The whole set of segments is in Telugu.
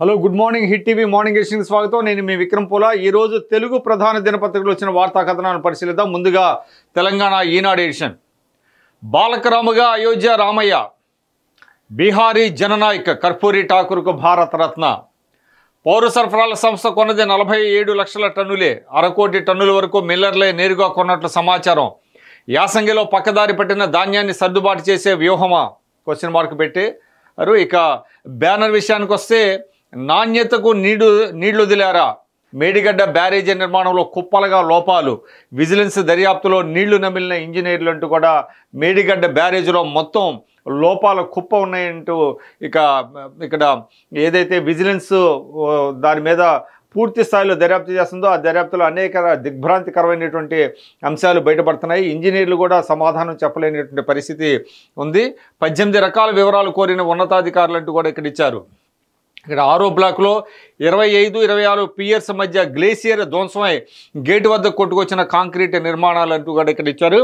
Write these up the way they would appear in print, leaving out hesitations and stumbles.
Hello good morning Hit TV morning ఎడిషన్కి స్వాగతం. నేను మీ విక్రమ్ పూల. ఈరోజు తెలుగు ప్రధాన దినపత్రికలు వచ్చిన వార్తా కథనాలను పరిశీలిద్దాం. ముందుగా తెలంగాణ ఈనాడు ఎడిషన్. బాలకరాముగా అయోధ్య రామయ్య, బీహారీ జననాయక్ కర్పూరి ఠాకూర్కు భారతరత్న. పౌర సరఫరాల సంస్థ కొన్నది 47 లక్షల టన్నులే, 1/2 కోటి టన్నుల వరకు మిల్లర్లే నేరుగా కొన్నట్లు సమాచారం. యాసంగిలో పక్కదారి పట్టిన ధాన్యాన్ని సర్దుబాటు చేసే వ్యూహమా? క్వశ్చన్ మార్క్ పెట్టారు. ఇక బ్యానర్ విషయానికి వస్తే నాణ్యతకు నీళ్లు వదిలారా? మేడిగడ్డ బ్యారేజీ నిర్మాణంలో కుప్పలుగా లోపాలు, విజిలెన్స్ దర్యాప్తులో నీళ్లు నమిలిన ఇంజనీర్లు అంటూ కూడా మేడిగడ్డ బ్యారేజీలో మొత్తం లోపాల కుప్ప ఉన్నాయంటూ ఇక్కడ ఏదైతే విజిలెన్స్ దాని మీద పూర్తి స్థాయిలో దర్యాప్తు చేస్తుందో ఆ దర్యాప్తులో అనేక దిగ్భ్రాంతికరమైనటువంటి అంశాలు బయటపడుతున్నాయి. ఇంజనీర్లు కూడా సమాధానం చెప్పలేనటువంటి పరిస్థితి ఉంది. 18 రకాల వివరాలు కోరిన ఉన్నతాధికారులు అంటూ కూడా ఇక్కడ ఇచ్చారు. ఇక్కడ 6వ బ్లాక్లో 25, 26 పియర్స్ మధ్య గ్లేసియర్ ధ్వంసమై గేటు వద్ద కొట్టుకొచ్చిన కాంక్రీట్ నిర్మాణాలు అంటూ కూడా ఇక్కడ ఇచ్చారు.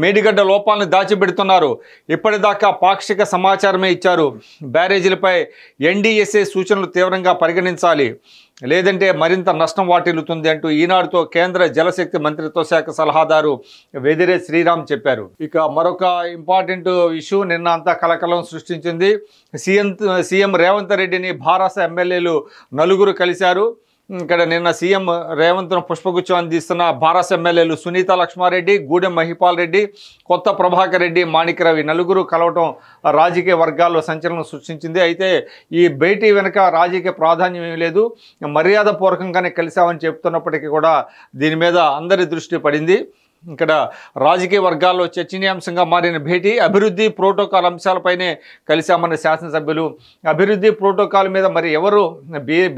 మేడిగడ్డ లోపాలను దాచిపెడుతున్నారు. ఇప్పటిదాకా పాక్షిక సమాచారమే ఇచ్చారు. బ్యారేజీలపై ఎన్డీఎస్ఏ సూచనలు తీవ్రంగా పరిగణించాలి, లేదంటే మరింత నష్టం వాటిల్లుతుంది అంటూ ఈనాడుతో కేంద్ర జలశక్తి మంత్రిత్వ శాఖ సలహాదారు వెదిరే శ్రీరామ్ చెప్పారు. ఇక మరొక ఇంపార్టెంట్ ఇష్యూ నిన్న అంతా కలకలం సృష్టించింది. సీఎం రేవంత్ రెడ్డిని భారాస ఎమ్మెల్యేలు 4 కలిశారు. ఇక్కడ నిన్న సీఎం రేవంత్ను పుష్పగుచ్చం అందిస్తున్న భారాస ఎమ్మెల్యేలు సునీత లక్ష్మారెడ్డి, గూడెం మహిపాల్ రెడ్డి, కొత్త ప్రభాకర్ రెడ్డి, మాణిక్యరవి 4 కలవటం రాజకీయ వర్గాల్లో సంచలనం సృష్టించింది. అయితే ఈ భేటీ వెనుక రాజకీయ ప్రాధాన్యం ఏమీ లేదు, మర్యాదపూర్వకంగానే కలిశామని చెప్తున్నప్పటికీ కూడా దీని మీద అందరి దృష్టి పడింది. ఇక్కడ రాజకీయ వర్గాల్లో చర్చనీయాంశంగా మారిన భేటీ అభివృద్ధి ప్రోటోకాల్ అంశాలపైనే కలిశామన్న శాసనసభ్యులు. అభివృద్ధి ప్రోటోకాల్ మీద మరి ఎవరు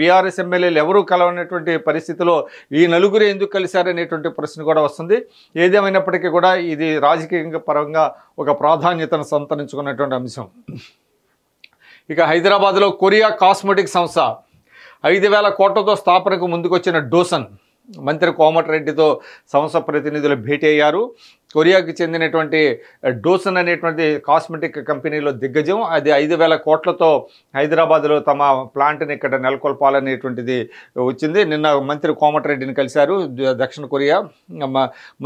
బీఆర్ఎస్ ఎమ్మెల్యేలు ఎవరు కలవనటువంటి పరిస్థితిలో ఈ 4 ఎందుకు కలిశారనేటువంటి ప్రశ్న కూడా వస్తుంది. ఏదేమైనప్పటికీ కూడా ఇది రాజకీయ పరంగా ఒక ప్రాధాన్యతను సంతరించుకున్నటువంటి అంశం. ఇక హైదరాబాద్లో కొరియా కాస్మెటిక్ సంస్థ 5,000 కోట్లతో స్థాపనకు ముందుకొచ్చిన డోసన్ మంత్రి కోమటిరెడ్డితో సంస్థ ప్రతినిధులు భేటీ అయ్యారు. కొరియాకి చెందినటువంటి డోసన్ అనేటువంటి కాస్మెటిక్ కంపెనీలో దిగ్గజం. అది 5,000 కోట్లతో హైదరాబాద్లో తమ ప్లాంట్ని ఇక్కడ నెలకొల్పాలనేటువంటిది వచ్చింది. నిన్న మంత్రి కోమటిరెడ్డిని కలిశారు దక్షిణ కొరియా.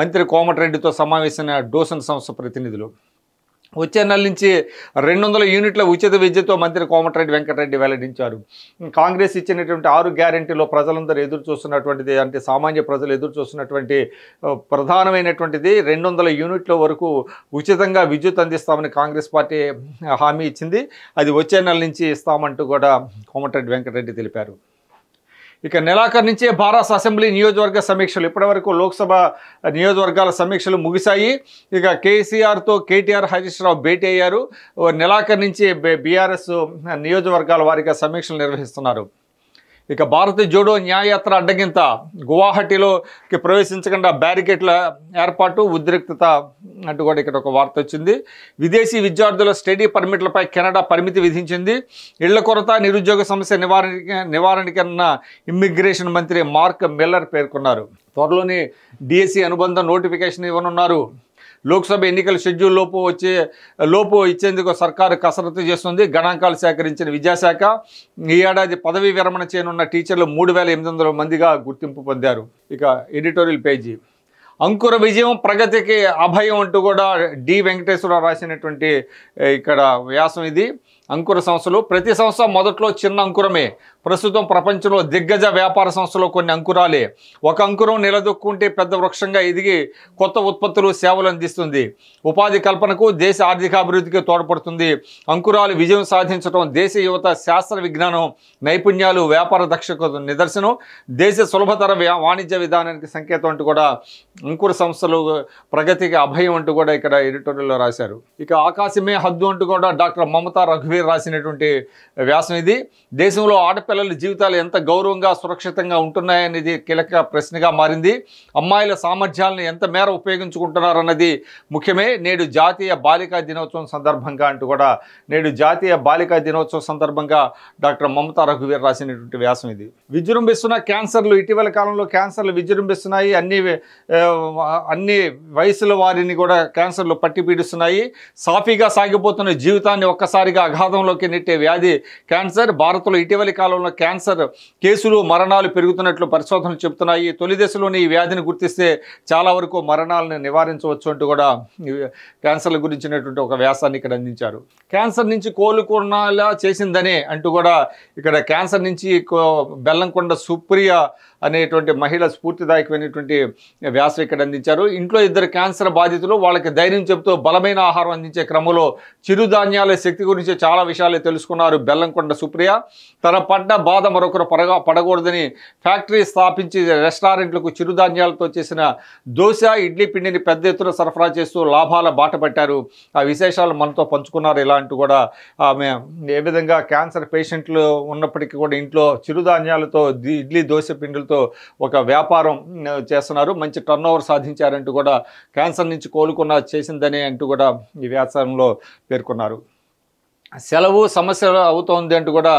మంత్రి కోమటిరెడ్డితో సమావేశమైన డోసన్ సంస్థ ప్రతినిధులు. వచ్చే నెల నుంచి 200 యూనిట్ల ఉచిత విద్యతో మంత్రి కోమటిరెడ్డి వెంకటరెడ్డి వెల్లడించారు. కాంగ్రెస్ ఇచ్చినటువంటి 6 గ్యారెంటీలో ప్రజలందరూ ఎదురు చూస్తున్నటువంటిది, అంటే సామాన్య ప్రజలు ఎదురు చూస్తున్నటువంటి ప్రధానమైనటువంటిది 200 యూనిట్ల వరకు ఉచితంగా విద్యుత్ అందిస్తామని కాంగ్రెస్ పార్టీ హామీ ఇచ్చింది. అది వచ్చే నెల నుంచి ఇస్తామంటూ కూడా కోమటిరెడ్డి వెంకటరెడ్డి తెలిపారు. ఇక నెలాఖరు నుంచే భారాస అసెంబ్లీ నియోజకవర్గ సమీక్షలు. ఇప్పటివరకు లోక్సభ నియోజకవర్గాల సమీక్షలు ముగిశాయి. ఇక కేసీఆర్తో కేటీఆర్, హరీష్ రావు భేటీ అయ్యారు. నెలాఖరు నుంచి బీఆర్ఎస్ నియోజకవర్గాల వారీగా సమీక్షలు నిర్వహిస్తున్నారు. ఇక భారత జోడో న్యాయయాత్ర అడ్డగింత, గువాహటిలోకి ప్రవేశించకుండా బ్యారికేడ్ల ఏర్పాటు, ఉద్రిక్తత అంటూ కూడా ఇక్కడ ఒక వార్త వచ్చింది. విదేశీ విద్యార్థుల స్టడీ పర్మిట్లపై కెనడా పరిమితి విధించింది. ఇళ్ల కొరత, నిరుద్యోగ సమస్య నివారణకన్న ఇమ్మిగ్రేషన్ మంత్రి మార్క్ మిల్లర్ పేర్కొన్నారు. త్వరలోనే డిఎస్సి అనుబంధ నోటిఫికేషన్ ఇవ్వనున్నారు. లోక్సభ ఎన్నికల షెడ్యూల్ లోపు ఇచ్చేందుకు సర్కారు కసరత్తు చేస్తుంది. గణాంకాలు సేకరించిన విద్యాశాఖ ఈ ఏడాది పదవీ విరమణ చేయనున్న టీచర్లు 3,800 మందిగా గుర్తింపు పొందారు. ఇక ఎడిటోరియల్ పేజీ. అంకుర విజయం ప్రగతికి అభయం అంటూ కూడా డి వెంకటేశ్వరరావు రాసినటువంటి ఇక్కడ వ్యాసం ఇది. అంకుర సంస్థలు. ప్రతి సంస్థ మొదట్లో చిన్న అంకురమే. ప్రస్తుతం ప్రపంచంలో దిగ్గజ వ్యాపార సంస్థలో కొన్ని అంకురాలే. ఒక అంకురం నిలదొక్కుంటే పెద్ద వృక్షంగా ఎదిగి కొత్త ఉత్పత్తులు, సేవలు అందిస్తుంది. ఉపాధి కల్పనకు, దేశ ఆర్థికాభివృద్ధికి తోడ్పడుతుంది. అంకురాలు విజయం సాధించడం దేశ యువత శాస్త్ర విజ్ఞానం నైపుణ్యాలు, వ్యాపార దక్షతకు నిదర్శనం, దేశ సులభతర వాణిజ్య విధానానికి సంకేతం అంటూ కూడా అంకుర సంస్థలు ప్రగతికి అభయం అంటూ కూడా ఇక్కడ ఎడిటోరియల్లో రాశారు. ఇక ఆకాశమే హద్దు అంటూ కూడా డాక్టర్ మమతా రఘువీర్ రాసినటువంటి వ్యాసం ఇది. దేశంలో ఆడపిల్లల జీవితాలు ఎంత గౌరవంగా, సురక్షితంగా ఉంటున్నాయనేది కీలక ప్రశ్నగా మారింది. అమ్మాయిల సామర్థ్యాలను ఎంత మేర ఉపయోగించుకుంటున్నారన్నది ముఖ్యమే. నేడు జాతీయ బాలికా దినోత్సవం సందర్భంగా అంటూ కూడా నేడు జాతీయ బాలికా దినోత్సవం సందర్భంగా డాక్టర్ మమతా రఘువీర్ రాసినటువంటి వ్యాసం ఇది. విజృంభిస్తున్న క్యాన్సర్లు. ఇటీవల కాలంలో క్యాన్సర్లు విజృంభిస్తున్నాయి. అన్ని వయసుల వారిని కూడా క్యాన్సర్లు పట్టి పీడిస్తున్నాయి. సాఫీగా సాగిపోతున్న జీవితాన్ని ఒక్కసారిగా అఘాత అగాధంలోకి నెట్టే వ్యాధి క్యాన్సర్. భారత్లో ఇటీవలి కాలంలో క్యాన్సర్ కేసులు మరణాలు పెరుగుతున్నట్లు పరిశోధనలు చెబుతున్నాయి. తొలి దశలోని ఈ వ్యాధిని గుర్తిస్తే చాలా వరకు మరణాలను నివారించవచ్చు అంటూ కూడా క్యాన్సర్ల గురించినటువంటి ఒక వ్యాసాన్ని ఇక్కడ అందించారు. క్యాన్సర్ నుంచి కోలుకునేలా చేసిందనే అంటూ కూడా ఇక్కడ క్యాన్సర్ నుంచి బెల్లంకొండ సుప్రియ అనేటువంటి మహిళ స్ఫూర్తిదాయకమైనటువంటి వ్యాసం ఇక్కడ అందించారు. ఇంట్లో ఇద్దరు క్యాన్సర్ బాధితులు, వాళ్ళకి ధైర్యం చెబుతూ బలమైన ఆహారం అందించే క్రమంలో చిరుధాన్యాల శక్తి గురించి చాలా విషయాలు తెలుసుకున్నారు బెల్లంకొండ సుప్రియ. తన పడ్డ బాధ మరొకరు పడకూడదని ఫ్యాక్టరీ స్థాపించి రెస్టారెంట్లకు చిరుధాన్యాలతో చేసిన దోశ, ఇడ్లీ పిండిని పెద్ద ఎత్తున సరఫరా చేస్తూ లాభాల బాట పట్టారు. ఆ విశేషాలు మనతో పంచుకున్నారు. ఇలాంటి కూడా ఆమె ఏ విధంగా క్యాన్సర్ పేషెంట్లు ఉన్నప్పటికీ కూడా ఇంట్లో చిరుధాన్యాలతో ఇడ్లీ దోశ పిండిలతో ఒక వ్యాపారం చేస్తున్నారు. మంచి టర్న్ ఓవర్ సాధించారంటూ కూడా క్యాన్సర్ నుంచి కోలుకున్న చేసిందని అంటూ కూడా ఈ వ్యాసంలో పేర్కొన్నారు. సెలవు సమస్య అవుతోంది అంటూ కూడా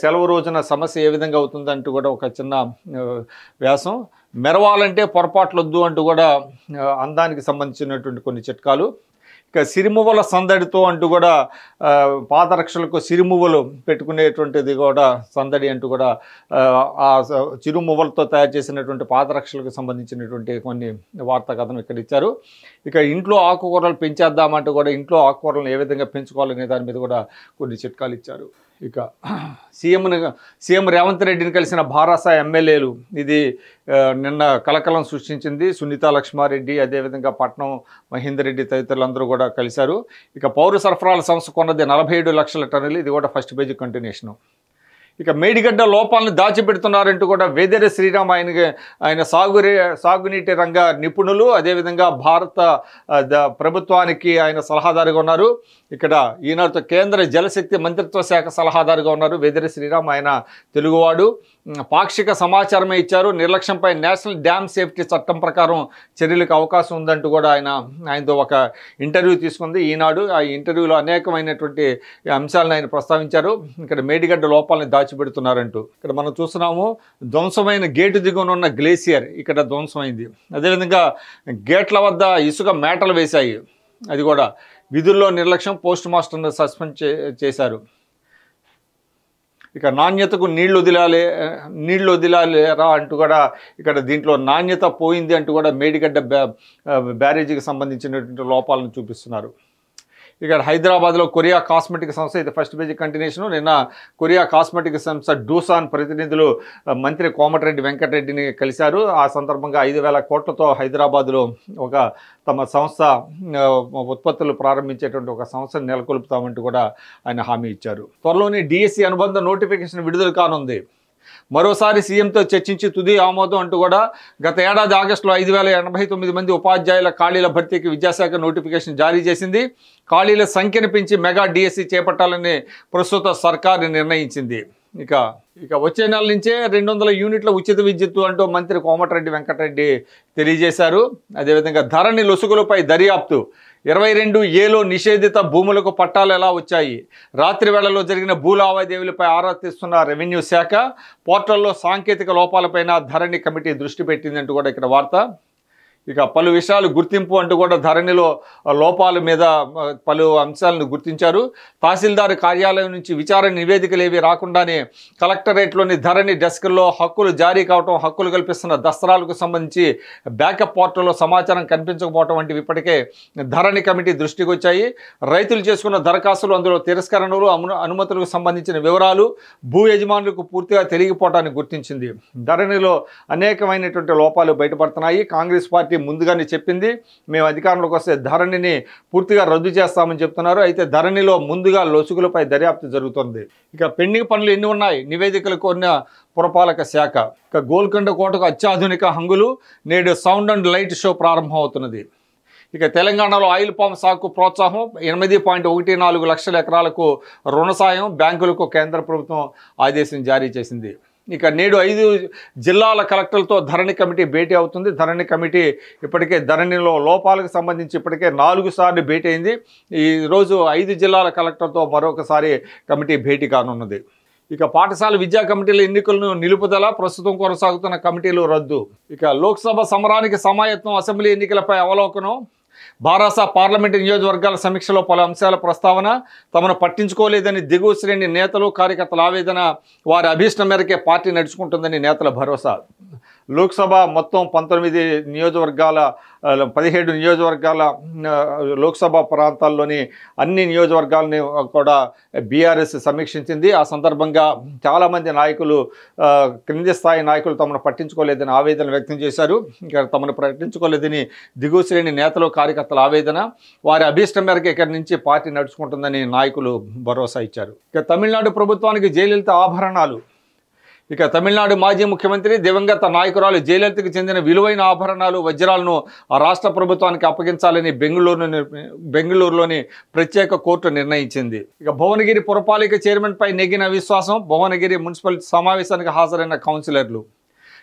సెలవు రోజున సమస్య ఏ విధంగా అవుతుంది అంటూ కూడా ఒక చిన్న వ్యాసం. మెరవాలంటే పొరపాట్లొద్దు అంటూ కూడా అందానికి సంబంధించినటువంటి కొన్ని చిట్కాలు. ఇక సిరిమువ్వల సందడితో అంటూ కూడా పాదరక్షలకు సిరిమువ్వలు పెట్టుకునేటువంటిది కూడా సందడి అంటూ కూడా ఆ చిరుమువ్వలతో తయారు చేసినటువంటి పాదరక్షలకు సంబంధించినటువంటి కొన్ని వార్తా కథనం ఇక్కడ ఇచ్చారు. ఇక ఇంట్లో ఆకుకూరలు పెంచేద్దామంటూ కూడా ఇంట్లో ఆకుకూరలను ఏ విధంగా పెంచుకోవాలనే దాని మీద కూడా కొన్ని చిట్కాలు ఇచ్చారు. ఇక సీఎం రేవంత్ రెడ్డిని కలిసిన భారాస ఎమ్మెల్యేలు, ఇది నిన్న కలకలం సృష్టించింది. సునీతా లక్ష్మారెడ్డి, అదేవిధంగా పట్నం మహేందర్ రెడ్డి తదితరులందరూ కూడా కలిశారు. ఇక పౌర సరఫరాల సంస్థ కొన్నది 47 లక్షల టన్నులు, ఇది కూడా ఫస్ట్ పేజీ కంటిన్యూషను. ఇక మేడిగడ్డ లోపాలను దాచిపెడుతున్నారంటూ కూడా వేదేర శ్రీరామ్ ఆయన సాగునీటి రంగ నిపుణులు, అదేవిధంగా భారత ప్రభుత్వానికి ఆయన సలహాదారుగా ఉన్నారు. ఇక్కడ ఈనాడుతో కేంద్ర జలశక్తి మంత్రిత్వ శాఖ సలహాదారుగా ఉన్నారు వేదేర శ్రీరామ్. ఆయన తెలుగువాడు. పాక్షిక సమాచారమే ఇచ్చారు. నిర్లక్ష్యంపై నేషనల్ డ్యామ్ సేఫ్టీ చట్టం ప్రకారం చర్యలకు అవకాశం ఉందంటూ కూడా ఆయనతో ఒక ఇంటర్వ్యూ తీసుకుంది ఈనాడు. ఆ ఇంటర్వ్యూలో అనేకమైనటువంటి అంశాలను ఆయన ప్రస్తావించారు. ఇక్కడ మేడిగడ్డ లోపాలని దాచిపెడుతున్నారంటూ ఇక్కడ మనం చూస్తున్నాము. ధ్వంసమైన గేటు దిగువన ఉన్న గ్లేసియర్ ఇక్కడ ధ్వంసమైంది. అదేవిధంగా గేట్ల వద్ద ఇసుక మేటలు వేశాయి, అది కూడా విధుల్లో నిర్లక్ష్యం, పోస్ట్ మాస్టర్ను సస్పెండ్ చేశారు. ఇక నాణ్యతకు నీళ్లు వదిలాలేరా అంటూ కూడా ఇక్కడ దీంట్లో నాణ్యత పోయింది అంటూ కూడా మేడిగడ్డ బ్యారేజీకి సంబంధించినటువంటి లోపాలను చూపిస్తున్నారు. ఇక్కడ హైదరాబాద్లో కొరియా కాస్మెటిక్ సంస్థ, ఇది ఫస్ట్ పేజీ కంటిన్యూషను. నిన్న కొరియా కాస్మెటిక్ సంస్థ డూసాన్ ప్రతినిధులు మంత్రి కోమటిరెడ్డి వెంకటరెడ్డిని కలిశారు. ఆ సందర్భంగా 5,000 కోట్లతో హైదరాబాద్లో ఒక తమ సంస్థ ఉత్పత్తులు ప్రారంభించేటువంటి ఒక సంస్థను నెలకొల్పుతామంటూ కూడా ఆయన హామీ ఇచ్చారు. త్వరలోనే డిఎస్సి అనుబంధ నోటిఫికేషన్ విడుదల కానుంది. మరోసారి సీఎంతో చర్చించి తుది ఆమోదం అంటూ కూడా గత ఏడాది ఆగస్టులో 5,089 మంది ఉపాధ్యాయుల ఖాళీల భర్తీకి విద్యాశాఖ నోటిఫికేషన్ జారీ చేసింది. ఖాళీల సంఖ్యను పెంచి మెగా డిఎస్సి చేపట్టాలని ప్రస్తుత సర్కారు నిర్ణయించింది. ఇక వచ్చే నెల నుంచే 200 యూనిట్ల ఉచిత విద్యుత్తు అంటూ మంత్రి కోమటిరెడ్డి వెంకటరెడ్డి తెలియజేశారు. అదేవిధంగా ధరణి లొసుగులపై దర్యాప్తు, 22A నిషేధిత భూములకు పట్టాలు ఎలా వచ్చాయి, రాత్రి వేళల్లో జరిగిన భూ లావాదేవీలపై ఆరా తీస్తున్న రెవెన్యూ శాఖ, పోర్టల్లో సాంకేతిక లోపాలపైన ధరణి కమిటీ దృష్టి పెట్టిందంటూ కూడా ఇక్కడ వార్త. ఇక పలు విషయాలు గుర్తింపు అంటూ కూడా ధరణిలో లోపాల మీద పలు అంశాలను గుర్తించారు. తహసీల్దార్ కార్యాలయం నుంచి విచారణ నివేదికలు ఏవి రాకుండానే కలెక్టరేట్లోని ధరణి డెస్క్లో హక్కులు జారీ కావటం, హక్కులు కల్పిస్తున్న దస్త్రాలకు సంబంధించి బ్యాకప్ పోర్టల్లో సమాచారం కనిపించకపోవటం వంటివి ఇప్పటికే ధరణి కమిటీ దృష్టికి వచ్చాయి. రైతులు చేసుకున్న దరఖాస్తులు, అందులో తిరస్కరణలు, అనుమతులకు సంబంధించిన వివరాలు భూ యజమానులకు పూర్తిగా తెలియకపోవటాన్ని గుర్తించింది. ధరణిలో అనేకమైనటువంటి లోపాలు బయటపడుతున్నాయి. కాంగ్రెస్ పార్టీ ముందుగానే చెప్పింది, మేము అధికారంలోకి వస్తే ధరణిని పూర్తిగా రద్దు చేస్తామని చెప్తున్నారు. అయితే ధరణిలో ముందుగా లొసుగులపై దర్యాప్తు జరుగుతుంది. ఇక పెండింగ్ పనులు ఎన్ని ఉన్నాయి, నివేదికలు కోరిన పురపాలక శాఖ. ఇక గోల్కొండ కోటకు అత్యాధునిక హంగులు, నేడు సౌండ్ అండ్ లైట్ షో ప్రారంభం అవుతున్నది. ఇక తెలంగాణలో ఆయిల్ పామ్ సాగుకు ప్రోత్సాహం, 8.14 లక్షల ఎకరాలకు రుణ సాయం, బ్యాంకులకు కేంద్ర ప్రభుత్వం ఆదేశం జారీ చేసింది. ఇక నేడు 5 జిల్లాల కలెక్టర్లతో ధరణి కమిటీ భేటీ అవుతుంది. ధరణి కమిటీ ఇప్పటికే ధరణిలో లోపాలకు సంబంధించి ఇప్పటికే 4 సార్లు భేటీ అయింది. ఈరోజు 5 జిల్లాల కలెక్టర్తో మరొకసారి కమిటీ భేటీ కానున్నది. ఇక పాఠశాల విద్యా కమిటీల ఎన్నికలను నిలుపుదల, ప్రస్తుతం కొనసాగుతున్న కమిటీలు రద్దు. ఇక లోక్సభ సమరానికి సమాయత్నం, అసెంబ్లీ ఎన్నికలపై అవలోకనం, బారాస పార్లమెంటు నియోజకవర్గాల సమీక్షలో పలు అంశాల ప్రస్తావన, తమను పట్టించుకోలేదని దిగువ శ్రేణి నేతలు కార్యకర్తల ఆవేదన, వారి అభీష్టం మేరకే పార్టీ నడుచుకుంటుందని నేతల భరోసా. లోక్సభ మొత్తం 19 నియోజకవర్గాల 17 నియోజకవర్గాల లోక్సభ ప్రాంతాల్లోని అన్ని నియోజకవర్గాలని కూడా బీఆర్ఎస్ సమీక్షించింది. ఆ సందర్భంగా చాలామంది నాయకులు, క్రింది స్థాయి నాయకులు తమను పట్టించుకోలేదని ఆవేదన వ్యక్తం చేశారు. ఇక తమను పట్టించుకోలేదని దిగువ శ్రేణి నేతలు కార్యకర్తల ఆవేదన, వారి అభీష్టం మేరకు ఇక్కడి నుంచి పార్టీ నడుచుకుంటుందని నాయకులు భరోసా ఇచ్చారు. ఇక తమిళనాడు ప్రభుత్వానికి జయలలిత ఆభరణాలు. ఇక తమిళనాడు మాజీ ముఖ్యమంత్రి దివంగత నాయకురాలు జయలలితకు చెందిన విలువైన ఆభరణాలు, వజ్రాలను ఆ రాష్ట్ర ప్రభుత్వానికి అప్పగించాలని బెంగళూరులోని ప్రత్యేక కోర్టు నిర్ణయించింది. ఇక భువనగిరి పురపాలిక చైర్మన్పై నెగ్గిన అవిశ్వాసం, భువనగిరి మున్సిపల్ సమావేశానికి హాజరైన కౌన్సిలర్లు.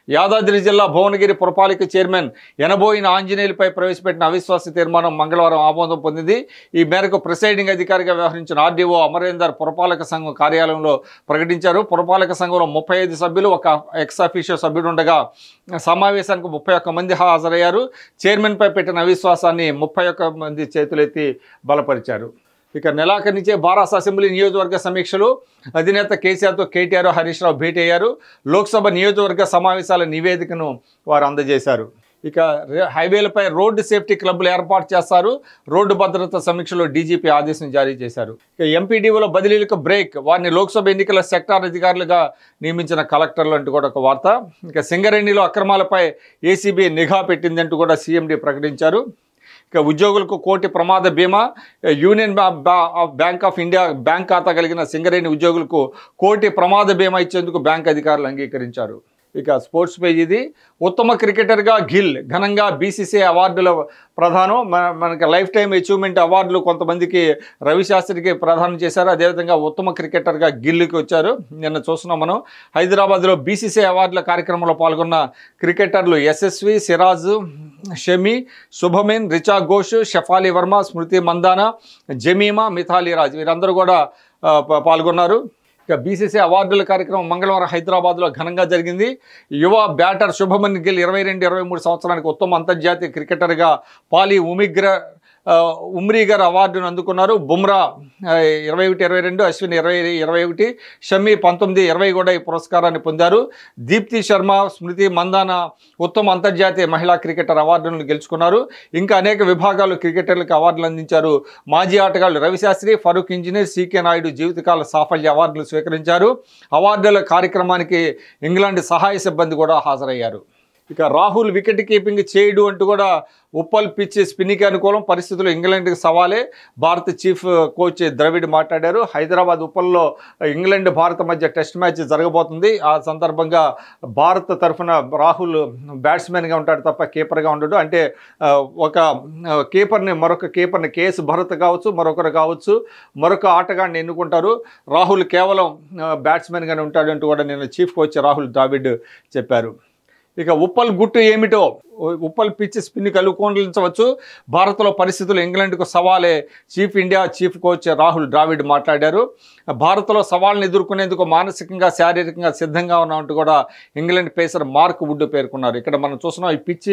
యాదాద్రి జిల్లా భువనగిరి పురపాలిక చైర్మన్ ఎనబోయిన ఆంజనేయులపై ప్రవేశపెట్టిన అవిశ్వాస తీర్మానం మంగళవారం ఆమోదం పొందింది. ఈ మేరకు ప్రిసైడింగ్ అధికారిగా వ్యవహరించిన ఆర్డీఓ అమరేందర్ పురపాలక సంఘం కార్యాలయంలో ప్రకటించారు. పురపాలక సంఘంలో 35 సభ్యులు, ఒక ఎక్స్ అఫీషియో సభ్యుడు ఉండగా సమావేశానికి 31 మంది హాజరయ్యారు. చైర్మన్పై పెట్టిన అవిశ్వాసాన్ని 31 మంది చేతులెత్తి బలపరిచారు. ఇక నెలాఖరు నుంచే బారాస అసెంబ్లీ నియోజకవర్గ సమీక్షలు. అధినేత కేసీఆర్తో కేటీఆర్, హరీష్ రావు భేటీ అయ్యారు. లోక్సభ నియోజకవర్గ సమావేశాల నివేదికను వారు అందజేశారు. ఇక హైవేలపై రోడ్డు సేఫ్టీ క్లబ్లు ఏర్పాటు చేస్తారు. రోడ్డు భద్రత సమీక్షలో డీజీపీ ఆదేశం జారీ చేశారు. ఇక ఎంపీడీఓల బదిలీలకు బ్రేక్, వారిని లోక్సభ ఎన్నికల సెక్టార్ అధికారులుగా నియమించిన కలెక్టర్లు అంటూ కూడా ఒక వార్త. ఇక సింగరేణిలో అక్రమాలపై ఏసీబీ నిఘా పెట్టిందంటూ కూడా సీఎండీ ప్రకటించారు. ఇక ఉద్యోగులకు 1 కోటి ప్రమాద బీమా, union bank of India bank ఖాతా కలిగిన సింగరేణి ఉద్యోగులకు 1 కోటి ప్రమాద బీమా ఇచ్చేందుకు బ్యాంక్ అధికారులు అంగీకరించారు. ఇక స్పోర్ట్స్ పేజ్ ఇది. ఉత్తమ క్రికెటర్గా గిల్, ఘనంగా బీసీసీఐ అవార్డుల ప్రదానం. మనకి లైఫ్ టైం అచీవ్మెంట్ అవార్డులు కొంతమందికి రవిశాస్త్రికి ప్రదానం చేశారు. అదేవిధంగా ఉత్తమ క్రికెటర్గా గిల్కి వచ్చారు. నిన్న చూస్తున్నాం మనం. హైదరాబాద్లో బీసీసీఐ అవార్డుల కార్యక్రమంలో పాల్గొన్న క్రికెటర్లు యశస్వి, సిరాజ్, షమి, శుభమేన్, రిచా ఘోష్, షఫాలి వర్మ, స్మృతి మందాన, జమీమా, మిథాలీ రాజ్ వీరందరూ కూడా పాల్గొన్నారు. ఇక బీసీసీ అవార్డుల కార్యక్రమం మంగళవారం హైదరాబాద్లో ఘనంగా జరిగింది. యువ బ్యాటర్ శుభమన్ గిల్ 22-23 సంవత్సరానికి ఉత్తమ అంతర్జాతీయ క్రికెటర్గా పాలి ఉమ్రీగర్ అవార్డును అందుకున్నారు. బుమ్రా 21-22, అశ్విన్ 20-21, షమి 19-20 కూడా ఈ పురస్కారాన్ని పొందారు. దీప్తి శర్మ, స్మృతి మందాన ఉత్తమ అంతర్జాతీయ మహిళా క్రికెటర్ అవార్డులను గెలుచుకున్నారు. ఇంకా అనేక విభాగాలు క్రికెటర్లకు అవార్డులు అందించారు. మాజీ ఆటగాళ్లు రవిశాస్త్రి, ఫరూక్ ఇంజనీర్, సీకే నాయుడు జీవితకాల సాఫల్య అవార్డులు స్వీకరించారు. అవార్డుల కార్యక్రమానికి ఇంగ్లాండ్ సహాయ సిబ్బంది కూడా హాజరయ్యారు. ఇక రాహుల్ వికెట్ కీపింగ్ చేయడు అంటూ కూడా ఉప్పల్ పిచ్ స్పిన్కి అనుకూలం, పరిస్థితులు ఇంగ్లాండ్కి సవాలే, భారత చీఫ్ కోచ్ ద్రవిడ్ మాట్లాడారు. హైదరాబాద్ ఉప్పల్లో ఇంగ్లాండ్ భారత మధ్య టెస్ట్ మ్యాచ్ జరగబోతుంది. ఆ సందర్భంగా భారత తరఫున రాహుల్ బ్యాట్స్మెన్గా ఉంటాడు తప్ప కీపర్గా ఉండడు. అంటే ఒక కీపర్ని, మరొక కీపర్ని, కేఎస్ భరత్ కావచ్చు, మరొకరు కావచ్చు, మరొక ఆటగాడిని ఎన్నుకుంటారు. రాహుల్ కేవలం బ్యాట్స్మెన్గానే ఉంటాడు అంటూ కూడా నిన్న చీఫ్ కోచ్ రాహుల్ ద్రావిడ్ చెప్పారు. ఇక ఉప్పల్ గుట్టు ఏమిటో, ఉప్పల్ పిచ్ స్పిన్ కలుకొండలించవచ్చు, భారత్లో పరిస్థితులు ఇంగ్లాండ్కు సవాలే, India chief coach Rahul Dravid మాట్లాడారు. భారత్లో సవాళ్ళను ఎదుర్కొనేందుకు మానసికంగా, శారీరకంగా సిద్ధంగా ఉన్నామంటూ కూడా ఇంగ్లాండ్ పేసర్ మార్క్ వుడ్ పేర్కొన్నారు. ఇక్కడ మనం చూస్తున్నాం ఈ పిచ్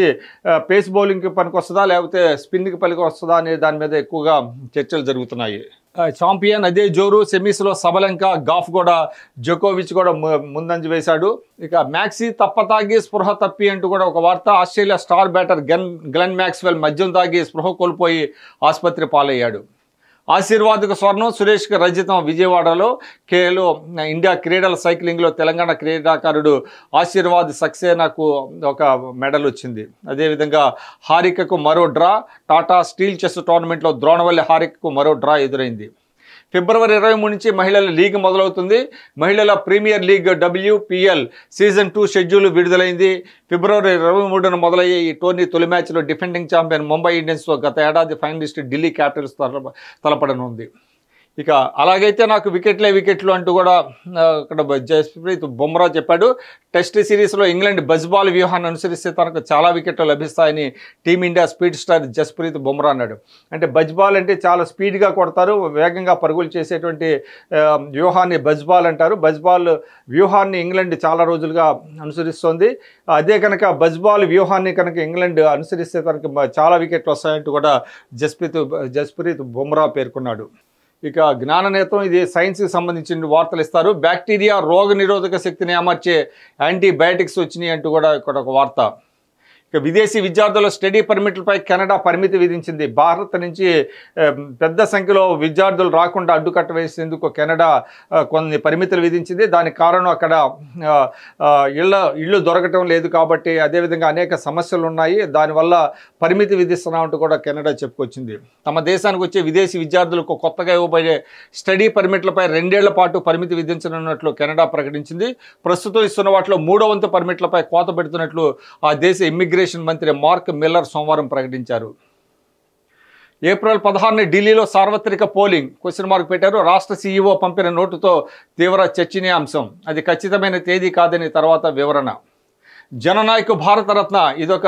పేస్ బౌలింగ్కి పనికి వస్తుందా లేకపోతే స్పిన్కి పనికి వస్తుందా అనే దాని మీద ఎక్కువగా చర్చలు జరుగుతున్నాయి. ఛాంపియన్ అదే జోరు, సెమీస్లో సబలంక, గాఫ్ కూడా, జోకోవిచ్ కూడా ముందంజ వేశాడు. ఇక మ్యాక్సీ తప్పతాగి స్పృహ తప్పి అంటూ కూడా ఒక వార్త. Australia star batter Glenn Maxwell మద్యం తాగి స్పృహ కోల్పోయి ఆసుపత్రి పాలయ్యాడు. ఆశీర్వాద్కు స్వర్ణం, సురేష్కి రజతం. విజయవాడలో ఖేలో ఇండియా క్రీడల సైక్లింగ్లో తెలంగాణ క్రీడాకారుడు ఆశీర్వాద్ సక్సేనాకు ఒక మెడల్ వచ్చింది. అదేవిధంగా హారికకు మరో డ్రా. టాటా స్టీల్ చెస్ టోర్నమెంట్లో ద్రోణవల్లి హారికకు మరో డ్రా ఎదురైంది. ఫిబ్రవరి 23 నుంచి మహిళల లీగ్ మొదలవుతుంది. మహిళల premier league WPL season 2 schedule విడుదలైంది. ఫిబ్రవరి 23న మొదలయ్యే ఈ టోర్నీ తొలి మ్యాచ్లో డిఫెండింగ్ ఛాంపియన్ ముంబై ఇండియన్స్తో గత ఏడాది ఫైనలిస్ట్ ఢిల్లీ క్యాపిటల్స్ తలపడనుంది. ఇక అలాగైతే నాకు వికెట్లు అంటూ కూడా ఇక్కడ జస్ప్రీత్ బుమ్రా చెప్పాడు. టెస్ట్ సిరీస్లో ఇంగ్లాండ్ బజ్బాల్ వ్యూహాన్ని అనుసరిస్తే తనకు చాలా వికెట్లు లభిస్తాయని team India speed star Jasprit Bumrah అన్నాడు. అంటే బజ్బాల్ అంటే చాలా స్పీడ్గా కొడతారు, వేగంగా పరుగులు చేసేటువంటి వ్యూహాన్ని బజ్బాల్ అంటారు. బజ్బాల్ వ్యూహాన్ని ఇంగ్లాండ్ చాలా రోజులుగా అనుసరిస్తోంది. అదే కనుక బజ్బాల్ వ్యూహాన్ని కనుక ఇంగ్లాండ్ అనుసరిస్తే తనకు చాలా వికెట్లు వస్తాయంటూ కూడా జస్ప్రీత్ బుమ్రా పేర్కొన్నాడు. ఇక జ్ఞాననేత్రం, ఇది సైన్స్కి సంబంధించిన వార్తలు ఇస్తారు. బ్యాక్టీరియా రోగ నిరోధక శక్తిని అమర్చే యాంటీబయాటిక్స్ వచ్చినాయి అంటూ కూడా ఇక్కడ ఒక వార్త. ఇక విదేశీ విద్యార్థుల స్టడీ పర్మిట్లపై కెనడా పరిమితి విధించింది. భారత్ నుంచి పెద్ద సంఖ్యలో విద్యార్థులు రాకుండా అడ్డుకట్ట వేసేందుకు కెనడా కొన్ని పరిమితులు విధించింది. దానికి కారణం అక్కడ ఇళ్ళు దొరకటం లేదు కాబట్టి, అదేవిధంగా అనేక సమస్యలు ఉన్నాయి, దానివల్ల పరిమితి విధిస్తున్నామంటూ కూడా కెనడా చెప్పుకొచ్చింది. తమ దేశానికి వచ్చే విదేశీ విద్యార్థులకు కొత్తగా ఇవ్వబడే స్టడీ పర్మిట్లపై 2 ఏళ్ల పాటు పరిమితి విధించనున్నట్లు కెనడా ప్రకటించింది. ప్రస్తుతం ఇస్తున్న వాటిలో 3వ వంతు పర్మిట్లపై కోత పెడుతున్నట్లు ఆ దేశ ఇమ్మిగ్రేషన్ మంత్రి మార్క్ మిల్లర్ సోమవారం ప్రకటించారు. ఏప్రిల్ 16ని ఢిల్లీలో సార్వత్రిక పోలింగ్ ?? పెట్టారు. రాష్ట్ర సీఈఓ పంపిన నోటుతో తీవ్ర చర్చనీయాంశం. అది ఖచ్చితమైన తేదీ కాదని తర్వాత వివరణ. జననాయక్ భారతరత్న, ఇదొక